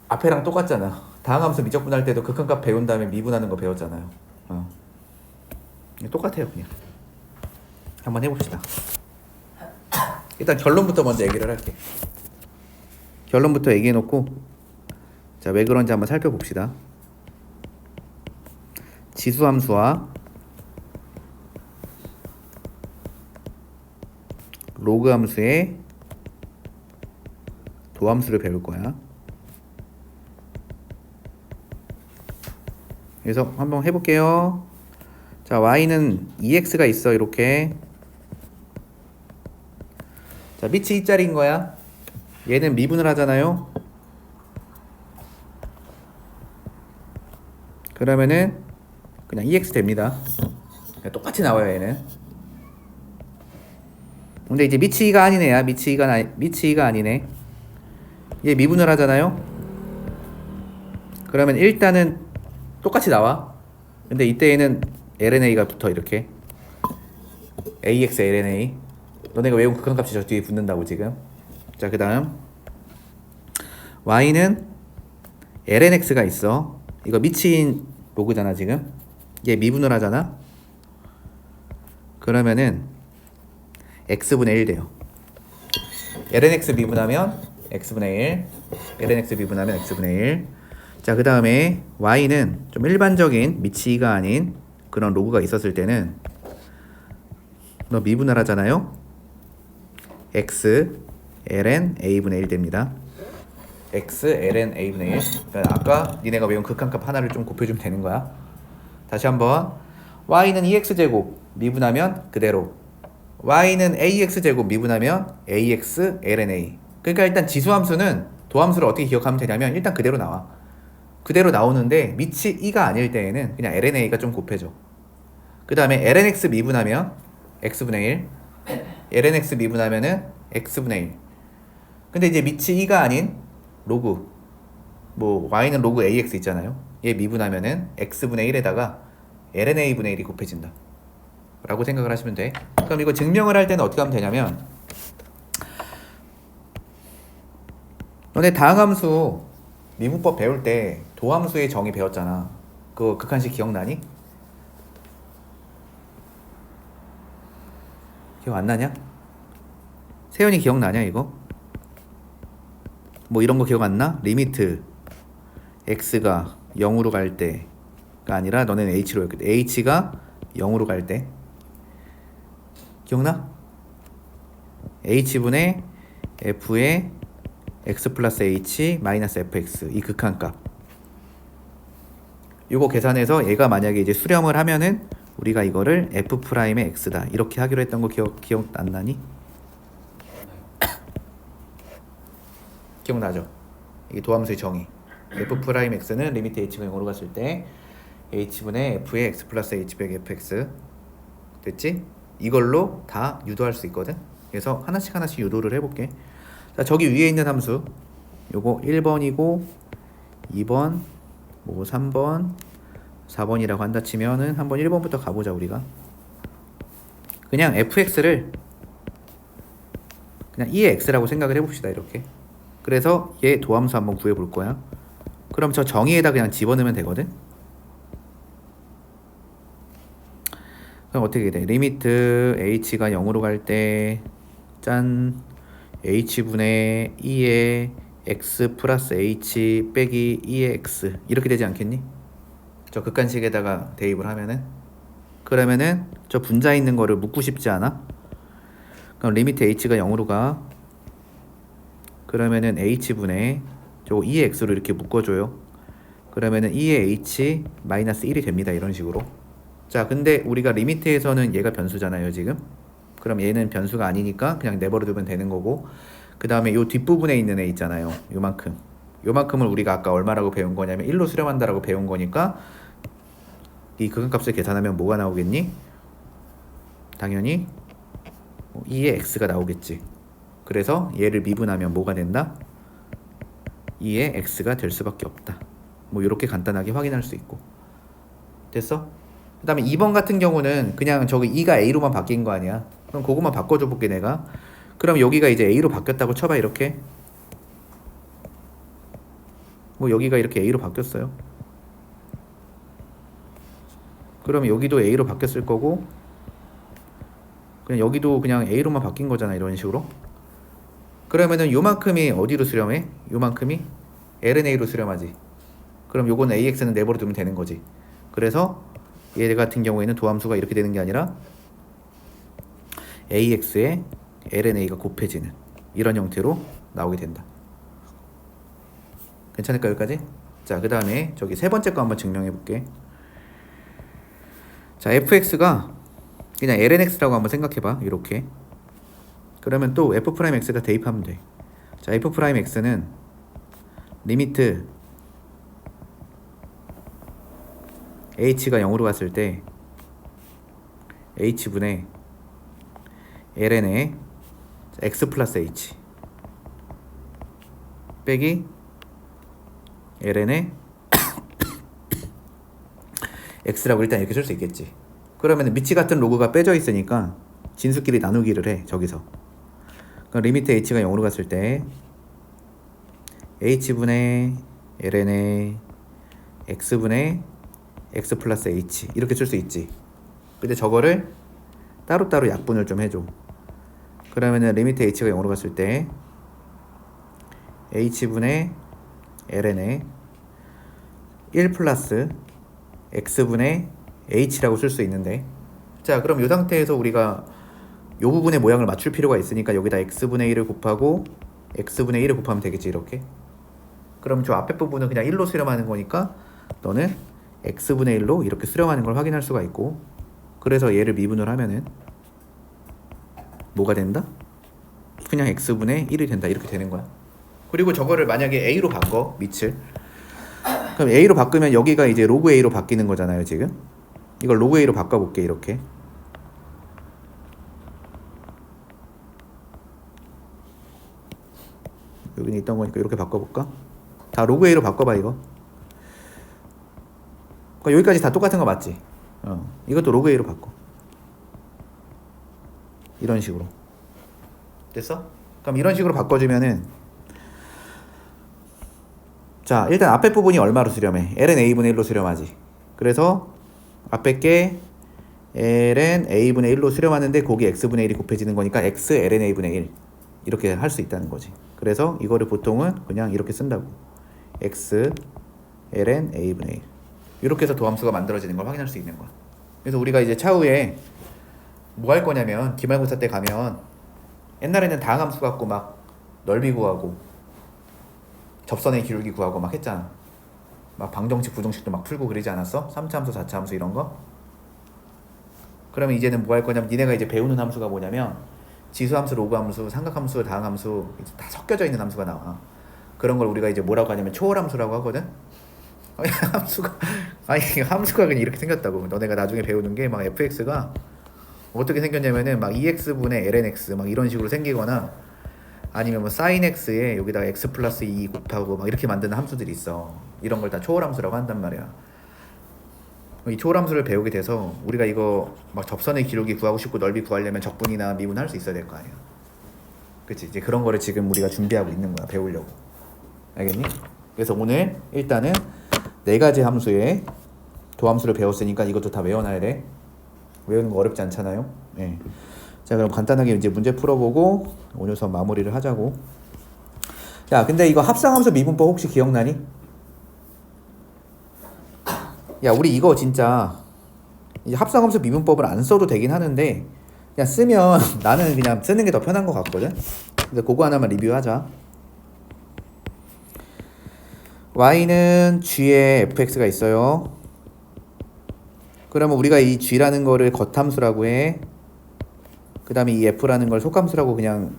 앞에랑 똑같잖아. 다항함수 미적분할 때도 극한값 배운 다음에 미분하는 거 배웠잖아요. 똑같아요 그냥. 한번 해봅시다. 일단 결론부터 먼저 얘기를 할게. 결론부터 얘기해놓고 자, 왜 그런지 한번 살펴봅시다. 지수함수와 로그함수의 도함수를 배울 거야. 그래서 한번 해볼게요. 자, y는 2x가 있어 이렇게. 자, 밑이 2짜리인 거야. 얘는 미분을 하잖아요. 그러면은 그냥 EX 됩니다. 그냥 똑같이 나와요 얘는. 근데 이제 미치기가 아니네. 미치기가 아니네. 얘 미분을 하잖아요. 그러면 일단은 똑같이 나와. 근데 이때에는 LNA가 붙어 이렇게. AX LNA. 너네가 외운 극한값이 저 뒤에 붙는다고 지금. 자, 그 다음 Y는 LNX가 있어. 이거 미친 로그잖아 지금. 얘 미분을 하잖아. 그러면은 X분의 1 돼요. LNX 미분하면 X분의 1. LNX 미분하면 X분의 1. 자, 그 다음에 Y는 좀 일반적인 미치기가 아닌 그런 로그가 있었을 때는 너 미분을 하잖아요. X ln A분의 1 됩니다. X ln A분의 1. 그러니까 아까 니네가 외운 극한값 하나를 좀 곱해주면 되는 거야. 다시 한번 Y는 EX제곱 미분하면 그대로 Y는 AX제곱 미분하면 AX ln A. 그러니까 일단 지수함수는 도함수를 어떻게 기억하면 되냐면 일단 그대로 나와. 그대로 나오는데 미치기가 아닐 때에는 그냥 LNA가 좀 곱해져. 그 다음에 LNX 미분하면 X분의 1. LNX 미분하면은 X분의 1. 근데 이제 미치기가 아닌 로그 뭐 Y는 로그 AX 있잖아요. 얘 미분하면은 X분의 1에다가 LNA분의 1이 곱해진다 라고 생각을 하시면 돼. 그럼 이거 증명을 할 때는 어떻게 하면 되냐면 너네 다항함수 미분법 배울 때 도함수의 정의 배웠잖아. 그거 극한식 기억나니? 기억 안 나냐? 세연이 기억나냐 이거? 뭐 이런 거 기억 안 나? 리미트 x가 0으로 갈 때가 아니라 너네는 h로 했거든. h가 0으로 갈 때 기억나? h분의 f의 x 플러스 h 마이너스 fx 이 극한값 이거 계산해서 얘가 만약에 이제 수렴을 하면은 우리가 이거를 f'의 x다 이렇게 하기로 했던 거 기억 안 나니? 기억나죠? 이게 도함수의 정의. f'x는 리미트 h가 0으로 갔을 때 h분의 f의 x 플러스 h 백 fx 됐지? 이걸로 다 유도할 수 있거든. 그래서 하나씩 유도를 해볼게. 자, 저기 위에 있는 함수 요거 1번이고 2번 뭐 3번 4번이라고 한다 치면은 한번 1번부터 가보자. 우리가 그냥 fx를 그냥 2의 x라고 생각을 해봅시다. 이렇게. 그래서 얘 도함수 한번 구해볼 거야. 그럼 저 정의에다 그냥 집어넣으면 되거든. 그럼 어떻게 돼? 리미트 h가 0으로 갈 때 짠 h분의 2의 x 플러스 h 빼기 2의 x 이렇게 되지 않겠니? 저 극한식에다가 대입을 하면은 그러면은 저 분자 있는 거를 묶고 싶지 않아? 그럼 리미트 h가 0으로 가. 그러면은 h분의 저 2의 x로 이렇게 묶어줘요. 그러면은 2의 h 마이너스 1이 됩니다. 이런 식으로. 자, 근데 우리가 리미트에서는 얘가 변수잖아요 지금. 그럼 얘는 변수가 아니니까 그냥 내버려두면 되는 거고, 그 다음에 요 뒷부분에 있는 애 있잖아요. 요만큼을 우리가 아까 얼마라고 배운 거냐면 1로 수렴한다라고 배운 거니까 이 극한값을 계산하면 뭐가 나오겠니? 당연히 2의 x가 나오겠지. 그래서 얘를 미분하면 뭐가 된다? 2의 x가 될 수밖에 없다. 뭐 이렇게 간단하게 확인할 수 있고. 됐어? 그 다음에 2번 같은 경우는 그냥 저기 2가 a로만 바뀐 거 아니야. 그럼 그것만 바꿔줘 볼게 내가. 그럼 여기가 이제 a로 바뀌었다고 쳐봐. 이렇게 뭐 여기가 이렇게 a로 바뀌었어요. 그럼 여기도 a로 바뀌었을 거고, 그냥 여기도 그냥 a로만 바뀐 거잖아. 이런 식으로. 그러면은 요만큼이 어디로 수렴해? 요만큼이 lnA로 수렴하지. 그럼 요건 AX는 내버려 두면 되는 거지. 그래서 얘 같은 경우에는 도함수가 이렇게 되는 게 아니라 AX에 LNA가 곱해지는 이런 형태로 나오게 된다. 괜찮을까 여기까지? 자, 그 다음에 저기 세 번째 거 한번 증명해 볼게. 자, fx가 그냥 lnx라고 한번 생각해 봐. 이렇게. 그러면 또 f'x에다 대입하면 돼. 자, f'x는 리미트 h가 0으로 갔을 때 h분의 ln의 x 플러스 h 빼기 ln의 x라고 일단 이렇게 쓸 수 있겠지. 그러면 미치 같은 로그가 빼져 있으니까 진수끼리 나누기를 해. 저기서. 그럼 리미트 h가 0으로 갔을 때 h분의 ln의 x분의 x 플러스 h 이렇게 쓸 수 있지. 근데 저거를 따로따로 약분을 좀 해줘. 그러면은 리미트 h가 0으로 갔을 때 h분의 ln의 1 플러스 x분의 h라고 쓸 수 있는데, 자 그럼 이 상태에서 우리가 이 부분의 모양을 맞출 필요가 있으니까 여기다 x분의 1을 곱하고 x분의 1을 곱하면 되겠지. 이렇게. 그럼 저 앞에 부분은 그냥 1로 수렴하는 거니까 너는 x분의 1로 이렇게 수렴하는 걸 확인할 수가 있고, 그래서 얘를 미분을 하면은 뭐가 된다? 그냥 x분의 1이 된다. 이렇게 되는 거야. 그리고 저거를 만약에 a로 바꿔, 밑을. 그럼 a로 바꾸면 여기가 이제 로그 a로 바뀌는 거잖아요. 지금 이걸 로그 a로 바꿔볼게. 이렇게. 여기는 있던 거니까 이렇게 바꿔볼까? 다 로그 a로 바꿔봐. 이거 그러니까 여기까지 다 똑같은 거 맞지? 이것도 로그 a로 바꿔. 이런 식으로. 됐어? 그럼 이런 식으로 바꿔주면은, 자 일단 앞에 부분이 얼마로 수렴해? ln a분의 1로 수렴하지. 그래서 앞에 게 ln a분의 1로 수렴하는데 거기 x분의 1이 곱해지는 거니까 x ln a분의 1 이렇게 할 수 있다는 거지. 그래서 이거를 보통은 그냥 이렇게 쓴다고. x ln a분의 1 이렇게 해서 도함수가 만들어지는 걸 확인할 수 있는 거야. 그래서 우리가 이제 차후에 뭐 할 거냐면, 기말고사 때 가면 옛날에는 다항함수 갖고 막 넓이 구하고 접선의 기울기 구하고 막 했잖아. 막 방정식 부정식도 막 풀고 그러지 않았어? 3차 함수 4차 함수 이런 거. 그러면 이제는 뭐 할 거냐면, 니네가 이제 배우는 함수가 뭐냐면 지수함수, 로그함수, 삼각함수, 다항함수 다 섞여져 있는 함수가 나와. 그런 걸 우리가 이제 뭐라고 하냐면 초월함수라고 하거든. 함수가 그냥 이렇게 생겼다고. 너네가 나중에 배우는 게 막 fx가 어떻게 생겼냐면은 막 ex분의 lnx 막 이런 식으로 생기거나, 아니면 뭐 sin x에 여기다가 x 플러스 2 곱하고 막 이렇게 만드는 함수들이 있어. 이런 걸 다 초월함수라고 한단 말이야. 이 초월함수를 배우게 돼서 우리가 이거 막 접선의 기울기 구하고 싶고 넓이 구하려면 적분이나 미분 할 수 있어야 될 거 아니야. 그치? 이제 그런 거를 지금 우리가 준비하고 있는 거야. 배우려고. 알겠니? 그래서 오늘 일단은 4가지 함수의 도함수를 배웠으니까 이것도 다 외워놔야 돼. 외우는 거 어렵지 않잖아요. 네. 자 그럼 간단하게 이제 문제 풀어보고 오늘 수업 마무리를 하자고. 야 근데 이거 합성함수 미분법 혹시 기억나니? 야 우리 이거 진짜 이 합성함수 미분법을 안 써도 되긴 하는데, 그냥 쓰면 나는 그냥 쓰는 게 더 편한 것 같거든. 근데 그거 하나만 리뷰하자. y는 g에 fx가 있어요. 그러면 우리가 이 g라는 거를 겉함수라고 해. 그 다음에 이 f라는 걸 속함수라고 그냥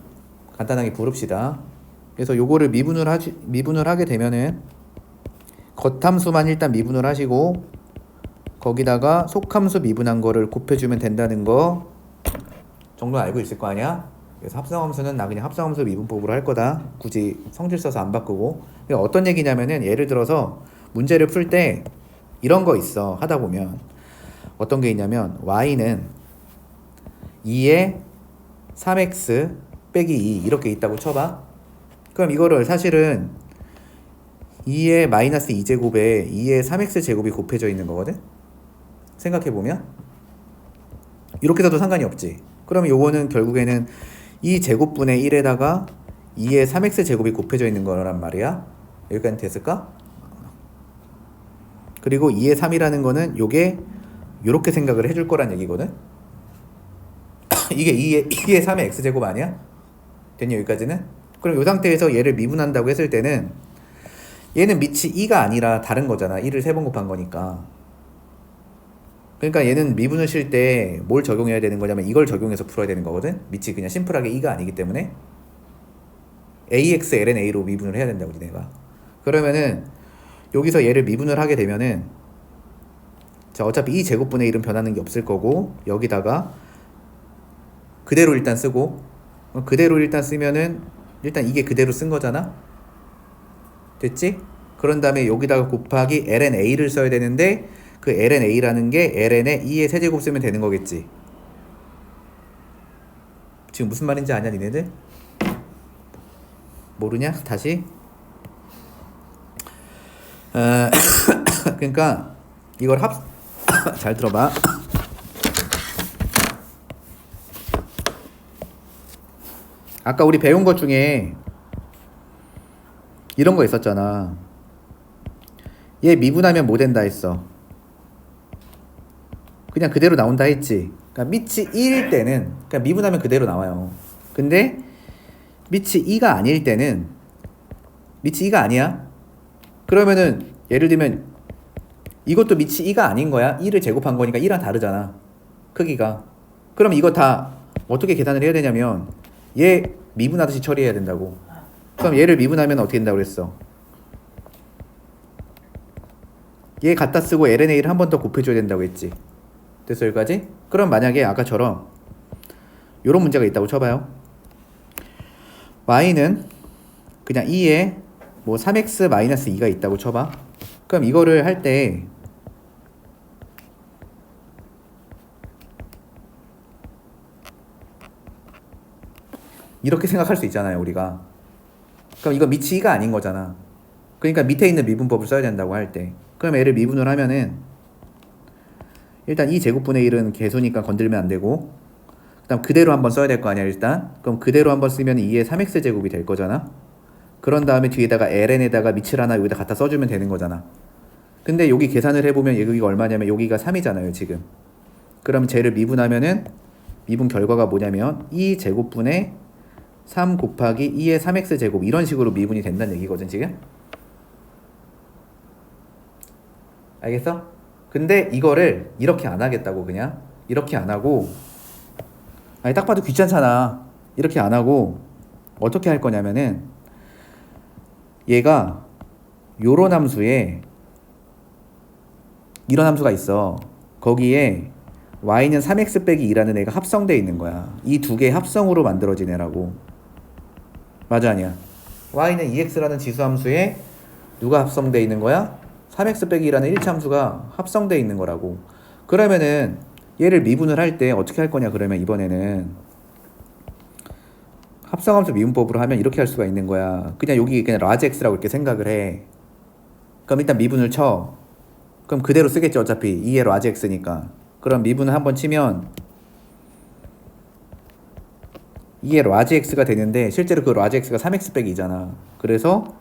간단하게 부릅시다. 그래서 요거를 미분을 하게 되면은 겉함수만 일단 미분을 하시고 거기다가 속함수 미분한 거를 곱해주면 된다는 거 정도 알고 있을 거 아니야? 그래서 합성함수는 나 그냥 합성함수 미분법으로 할 거다. 굳이 성질 써서 안 바꾸고. 어떤 얘기냐면은, 예를 들어서 문제를 풀 때 이런 거 있어. 하다 보면 어떤 게 있냐면, y는 2에 3x 빼기 2 이렇게 있다고 쳐봐. 그럼 이거를 사실은 2에 마이너스 2제곱에 2에 3x 제곱이 곱해져 있는 거거든. 생각해보면 이렇게 써도 상관이 없지. 그러면 요거는 결국에는 이 제곱분의 1에다가 2에 3x 제곱이 곱해져 있는 거란 말이야. 여기까지 됐을까? 그리고 2에 3이라는 거는 요게 요렇게 생각을 해줄 거란 얘기거든. 이게 2에 3의 x제곱 아니야? 됐니 여기까지는? 그럼 이 상태에서 얘를 미분한다고 했을 때는 얘는 밑이 2가 아니라 다른 거잖아. 1을 3번 곱한 거니까. 그러니까 얘는 미분을 실 때 뭘 적용해야 되는 거냐면 이걸 적용해서 풀어야 되는 거거든. 밑이 그냥 심플하게 2가 아니기 때문에 ax ln a로 미분을 해야 된다고 니네가. 그러면은 여기서 얘를 미분을 하게 되면은, 자, 어차피 이 제곱분의 1은 변하는 게 없을 거고 여기다가 그대로 일단 쓰고 그대로 일단 쓰면은 일단 이게 그대로 쓴 거잖아. 됐지? 그런 다음에 여기다가 곱하기 ln-a를 써야 되는데 그 ln-a라는 게 ln의 2의 세제곱 쓰면 되는 거겠지. 지금 무슨 말인지 아냐 니네들? 모르냐? 다시 그러니까 이걸 잘 들어봐. 아까 우리 배운 것 중에 이런 거 있었잖아. 얘 미분하면 뭐 된다 했어. 그냥 그대로 나온다 했지. 그러니까 밑이 2일 때는 그러니까 미분하면 그대로 나와요. 근데 밑이 2가 아닐 때는 밑이 2가 아니야. 그러면은 예를 들면 이것도 밑이 2가 아닌 거야. 2를 제곱한 거니까 2랑 다르잖아. 크기가. 그럼 이거 다 어떻게 계산을 해야 되냐면 얘 미분하듯이 처리해야 된다고. 그럼 얘를 미분하면 어떻게 된다고 그랬어? 얘 갖다 쓰고 ln-a를 한 번 더 곱해줘야 된다고 했지. 됐어 여기까지? 그럼 만약에 아까처럼 요런 문제가 있다고 쳐봐요. y는 그냥 2에 뭐 3x-2가 있다고 쳐봐. 그럼 이거를 할 때 이렇게 생각할 수 있잖아요 우리가. 그럼 이거 밑이 2가 아닌 거잖아. 그러니까 밑에 있는 미분법을 써야 된다고 할 때. 그럼 얘를 미분을 하면은 일단 이 제곱분의 1은 개수니까 건들면 안 되고 그 다음 그대로 한번 써야 될 거 아니야 일단. 그럼 그대로 한번 쓰면 2의 3x 제곱이 될 거잖아. 그런 다음에 뒤에다가 ln에다가 밑을 하나 여기다 갖다 써주면 되는 거잖아. 근데 여기 계산을 해보면 여기가 얼마냐면 여기가 3이잖아요 지금. 그러면 쟤를 미분하면은 미분 결과가 뭐냐면 2 제곱분의 3 곱하기 2의 3x 제곱 이런 식으로 미분이 된다는 얘기거든 지금. 알겠어? 근데 이거를 이렇게 안 하겠다고. 그냥 이렇게 안 하고 아니 딱 봐도 귀찮잖아. 이렇게 안 하고 어떻게 할 거냐면은 얘가 요런 함수에 이런 함수가 있어. 거기에 y는 3x 빼기 2라는 애가 합성되어 있는 거야. 이 두 개의 합성으로 만들어진 애라고. 맞아 아니야? y는 2x라는 지수함수에 누가 합성되어 있는 거야? 3x 빼기 2라는 1차 함수가 합성되어 있는 거라고. 그러면은 얘를 미분을 할 때 어떻게 할 거냐 그러면 이번에는 합성함수 미분법으로 하면 이렇게 할 수가 있는 거야. 그냥 여기 그냥 라지 x라고 이렇게 생각을 해. 그럼 일단 미분을 쳐. 그럼 그대로 쓰겠지 어차피 2의 라지 x니까. 그럼 미분을 한번 치면 2의 라지 x가 되는데 실제로 그 라지 x가 3x 빼기 2잖아. 그래서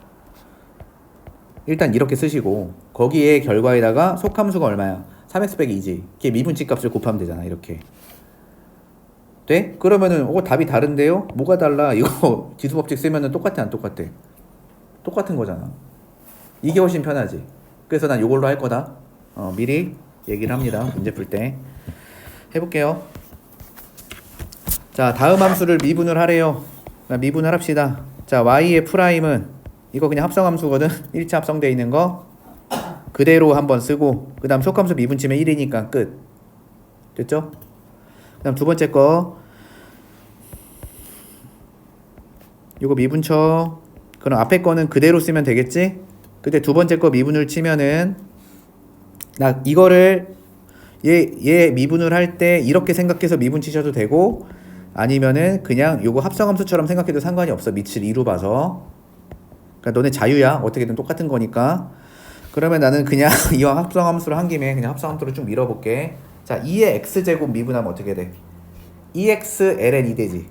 일단 이렇게 쓰시고 거기에 결과에다가 속함수가 얼마야? 3x 빼기 2지. 걔 미분치 값을 곱하면 되잖아. 이렇게 돼? 그러면은 답이 다른데요? 뭐가 달라? 이거 지수법칙 쓰면은 똑같아 안 똑같아? 똑같은 거잖아. 이게 훨씬 편하지. 그래서 난 이걸로 할 거다. 미리 얘기를 합니다. 문제 풀 때 해볼게요. 자, 다음 함수를 미분을 하래요. 미분을 합시다. 자, y의 프라임은 이거 그냥 합성함수거든. 1차 합성되어 있는 거 그대로 한번 쓰고 그 다음 속함수 미분 치면 1이니까 끝. 됐죠? 그 다음 두 번째 거 이거 미분 쳐. 그럼 앞에 거는 그대로 쓰면 되겠지? 근데 두 번째 거 미분을 치면은 나 이거를 얘 미분을 할 때 이렇게 생각해서 미분 치셔도 되고 아니면은 그냥 요거 합성함수처럼 생각해도 상관이 없어. 밑을 2로 봐서. 그러니까 너네 자유야. 어떻게든 똑같은 거니까. 그러면 나는 그냥 이왕 합성함수를 한 김에 그냥 합성함수를 좀 밀어볼게. 자, 2의 x제곱 미분하면 어떻게 돼? 2x ln 2 되지.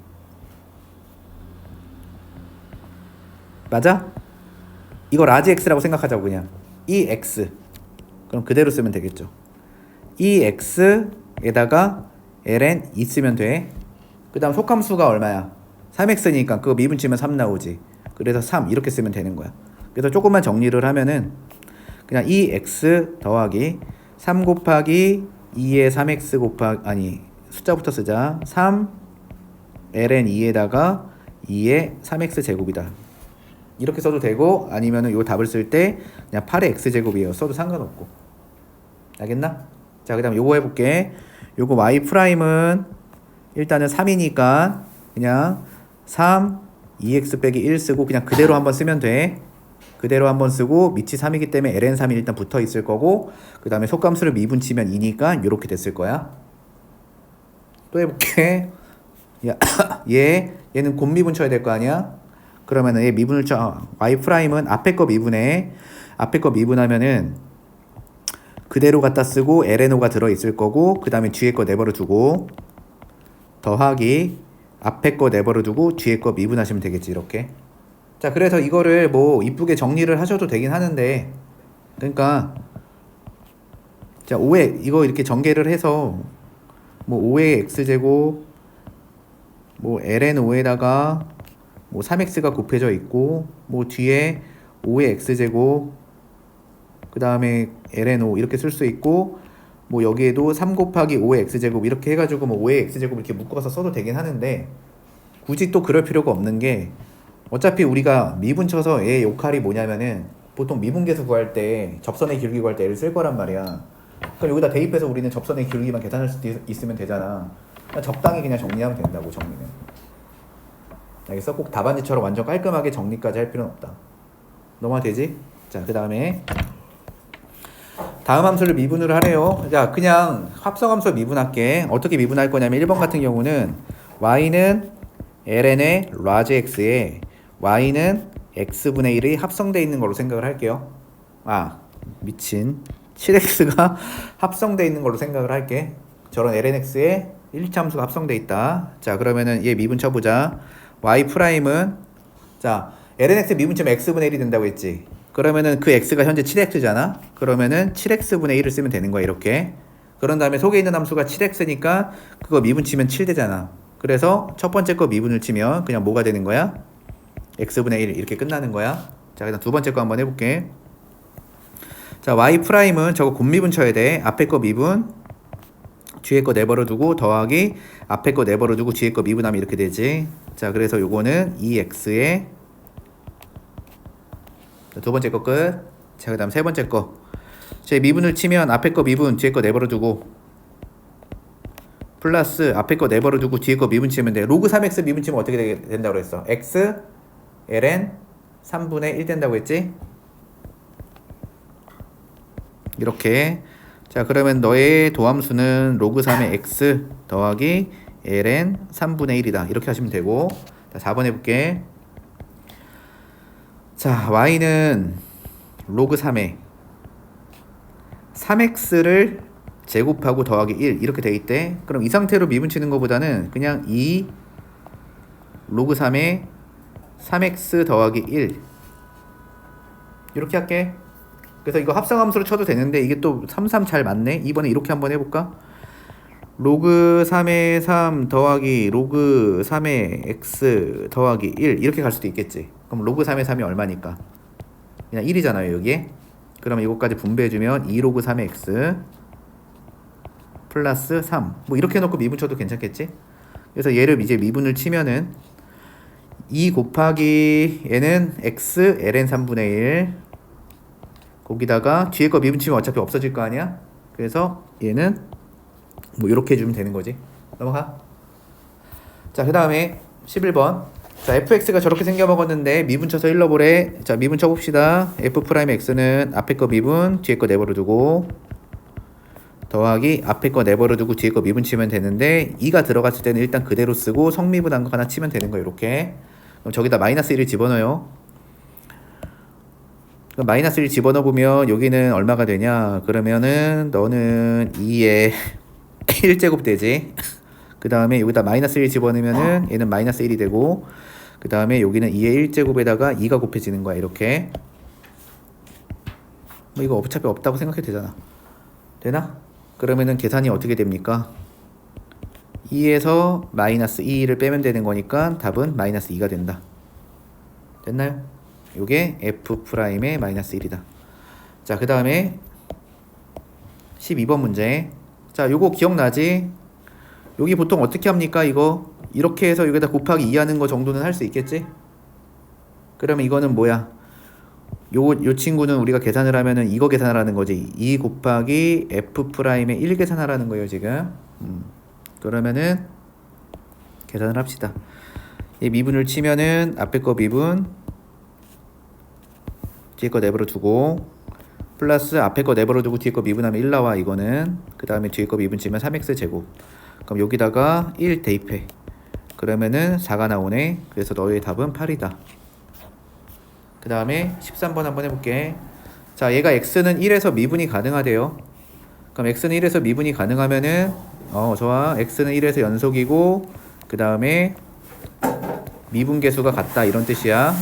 맞아? 이거 라지 x라고 생각하자고 그냥. 2x. 그럼 그대로 쓰면 되겠죠. 2x에다가 ln 2 쓰면 돼. 그 다음 속함수가 얼마야? 3x니까 그거 미분 치면 3 나오지. 그래서 3 이렇게 쓰면 되는 거야. 그래서 조금만 정리를 하면은 그냥 2x 더하기 3 곱하기 2의 3x 곱하기 아니 숫자부터 쓰자. 3 ln 2에다가 2의 3x 제곱이다. 이렇게 써도 되고 아니면은 요 답을 쓸 때 그냥 8의 x제곱이에요. 써도 상관없고. 알겠나? 자, 그 다음 요거 해볼게. 요거 y 프라임은 일단은 3이니까 그냥 3 2x 빼기 1 쓰고 그냥 그대로 한번 쓰면 돼. 그대로 한번 쓰고 밑이 3이기 때문에 ln3이 일단 붙어 있을 거고, 그 다음에 속감수를 미분치면 2니까 이렇게 됐을 거야. 또 해볼게. 야, 얘는 곱미분 쳐야 될 거 아니야? 그러면은 얘 미분을 쳐. y 프라임은 앞에 거 미분해. 앞에 거 미분하면은 그대로 갖다 쓰고 ln오가 들어 있을 거고, 그 다음에 뒤에 거 내버려 두고 더하기 앞에 거 내버려 두고 뒤에 거 미분하시면 되겠지, 이렇게. 자, 그래서 이거를 뭐 이쁘게 정리를 하셔도 되긴 하는데, 그러니까 자 5의 이거 이렇게 전개를 해서 뭐 5의 x제곱 뭐 ln5에다가 뭐 3x가 곱해져 있고, 뭐 뒤에 5의 x제곱 그 다음에 ln5 이렇게 쓸 수 있고, 뭐 여기에도 3 곱하기 5의 x제곱 이렇게 해가지고 뭐 5의 x제곱 이렇게 묶어서 써도 되긴 하는데, 굳이 또 그럴 필요가 없는 게 어차피 우리가 미분 쳐서 얘의 역할이 뭐냐면은 보통 미분계수 구할 때 접선의 기울기 구할 때 얘를 쓸 거란 말이야. 그럼 여기다 대입해서 우리는 접선의 기울기만 계산할 수 있으면 되잖아. 그냥 적당히 그냥 정리하면 된다고, 정리는. 알겠어? 꼭 답안지처럼 완전 깔끔하게 정리까지 할 필요는 없다. 넘어가 되지? 자, 그 다음에 다음 함수를 미분을 하래요. 자, 그냥 합성함수 미분할게. 어떻게 미분할 거냐면 1번 같은 경우는 y는 ln의 large x에 y는 x분의 1이 합성되어 있는 걸로 생각을 할게요. 아, 미친. 7x가 합성되어 있는 걸로 생각을 할게. 저런 lnx에 1차 함수가 합성되어 있다. 자, 그러면은 얘 미분 쳐보자. y 프라임은 자 lnx 미분치면 x분의 1이 된다고 했지. 그러면은 그 x가 현재 7x잖아. 그러면은 7x분의 1을 쓰면 되는 거야, 이렇게. 그런 다음에 속에 있는 함수가 7x니까 그거 미분치면 7 되잖아. 그래서 첫 번째 거 미분을 치면 그냥 뭐가 되는 거야? x분의 1 이렇게 끝나는 거야. 자, 그다음 두 번째 거 한번 해볼게. 자, y 프라임은 저거 곱미분 쳐야 돼. 앞에 거 미분, 뒤에 거 내버려 두고 더하기 앞에 거 내버려 두고 뒤에 거 미분하면 이렇게 되지. 자, 그래서 요거는 2x에 두 번째 거 끝. 자, 그 다음 세 번째 거. 제 미분을 치면 앞에 거 미분, 뒤에 거 내버려 두고 플러스 앞에 거 내버려 두고 뒤에 거 미분 치면 돼. 로그 3x 미분 치면 어떻게 된다고 그랬어? x ln 3분의 1 된다고 했지? 이렇게. 자, 그러면 너의 도함수는 로그 3의 x 더하기 ln 3분의 1이다. 이렇게 하시면 되고. 자, 4번 해볼게. 자, y는 로그 3에 3x를 제곱하고 더하기 1 이렇게 돼 있대. 그럼 이 상태로 미분 치는 것보다는 그냥 2 로그 3에 3x 더하기 1 이렇게 할게. 그래서 이거 합성함수로 쳐도 되는데 이게 또 3, 3 잘 맞네. 이번에 이렇게 한번 해볼까? 로그 3에 3 더하기 로그 3에 x 더하기 1 이렇게 갈 수도 있겠지. 그럼 로그 3에 3이 얼마니까? 그냥 1이잖아요, 여기에. 그러면 이거까지 분배해주면 2 로그 3의 x 플러스 3 뭐 이렇게 해놓고 미분 쳐도 괜찮겠지? 그래서 얘를 이제 미분을 치면은 2 곱하기 얘는 x ln 3분의 1 거기다가 뒤에 거 미분 치면 어차피 없어질 거 아니야? 그래서 얘는 뭐 이렇게 해주면 되는 거지. 넘어가. 자, 그 다음에 11번. 자, fx가 저렇게 생겨 먹었는데 미분 쳐서 일러보래. 자, 미분 쳐봅시다. f 프라임 x는 앞에 거 미분, 뒤에 거 내버려 두고 더하기 앞에 거 내버려 두고 뒤에 거 미분 치면 되는데 2가 들어갔을 때는 일단 그대로 쓰고 성미분한 거 하나 치면 되는 거 이렇게. 그럼 저기다 마이너스 1을 집어넣어요. 그럼 마이너스 1 집어넣으면 여기는 얼마가 되냐? 그러면은 너는 2에 1제곱 되지. 그 다음에 여기다 마이너스 1 집어넣으면은 얘는 마이너스 1이 되고, 그 다음에 여기는 2의 1제곱에다가 2가 곱해지는 거야, 이렇게. 뭐 이거 어차피 없다고 생각해도 되잖아. 되나? 그러면은 계산이 어떻게 됩니까? 2에서 마이너스 2를 빼면 되는 거니까 답은 마이너스 2가 된다. 됐나요? 요게 f 프라임의 마이너스 1이다. 자, 그 다음에 12번 문제. 자, 요거 기억나지? 여기 보통 어떻게 합니까? 이거 이렇게 해서 여기다 곱하기 2 하는 거 정도는 할 수 있겠지? 그러면 이거는 뭐야? 요 친구는 우리가 계산을 하면은 이거 계산하라는 거지. 2 곱하기 F'의 1 계산하라는 거예요, 지금. 그러면은 계산을 합시다. 이 미분을 치면은 앞에 거 미분, 뒤에 거 내버려 두고, 플러스 앞에 거 내버려 두고 뒤에 거 미분하면 1 나와, 이거는. 그 다음에 뒤에 거 미분 치면 3x 제곱. 그럼 여기다가 1 대입해. 그러면은 4가 나오네. 그래서 너의 답은 8이다. 그 다음에 13번 한번 해볼게. 자, 얘가 x는 1에서 미분이 가능하대요. 그럼 x는 1에서 미분이 가능하면은 좋아. x는 1에서 연속이고 그 다음에 미분 계수가 같다, 이런 뜻이야.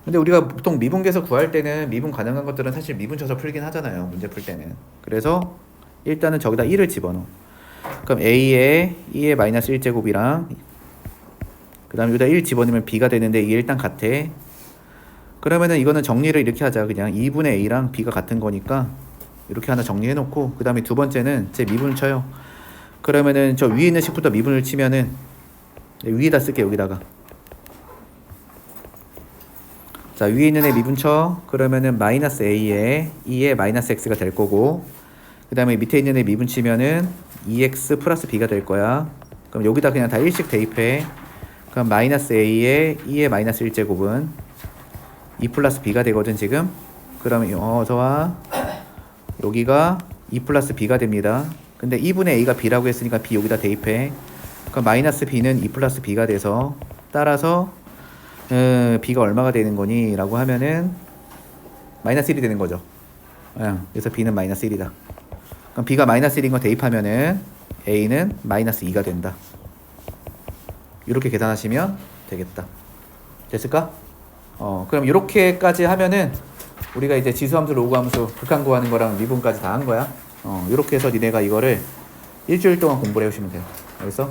근데 우리가 보통 미분계수 구할 때는 미분 가능한 것들은 사실 미분 쳐서 풀긴 하잖아요, 문제 풀 때는. 그래서 일단은 저기다 1을 집어넣어. 그럼 a에 2의 마이너스 1제곱이랑 그 다음에 여기다 1 집어넣으면 b가 되는데 이게 일단 같아. 그러면은 이거는 정리를 이렇게 하자. 그냥 2분의 a랑 b가 같은 거니까 이렇게 하나 정리해 놓고, 그 다음에 두 번째는 제 미분을 쳐요. 그러면은 저 위에 있는 식부터 미분을 치면은 위에다 쓸게, 여기다가. 자, 위에 있는 애 미분 쳐. 그러면은 마이너스 a에 2에 마이너스 x가 될 거고, 그 다음에 밑에 있는 애 미분 치면은 2x 플러스 b가 될 거야. 그럼 여기다 그냥 다 1씩 대입해. 그럼 마이너스 a에 2의 마이너스 1제곱은 2 플러스 b가 되거든, 지금. 그러면 좋아. 여기가 2 플러스 b가 됩니다. 근데 2분의 a가 b라고 했으니까 b 여기다 대입해. 그럼 마이너스 b는 2 플러스 b가 돼서, 따라서 b가 얼마가 되는 거니? 라고 하면은 마이너스 1이 되는 거죠. 그래서 b는 마이너스 1이다. 그럼 b가 마이너스 1인 거 대입하면은 a는 마이너스 2가 된다. 이렇게 계산하시면 되겠다. 됐을까? 그럼 이렇게까지 하면은 우리가 이제 지수함수, 로그함수, 극한 구하는 거랑 미분까지 다 한 거야. 이렇게 해서 니네가 이거를 일주일 동안 공부를 해오시면 돼요. 알겠어?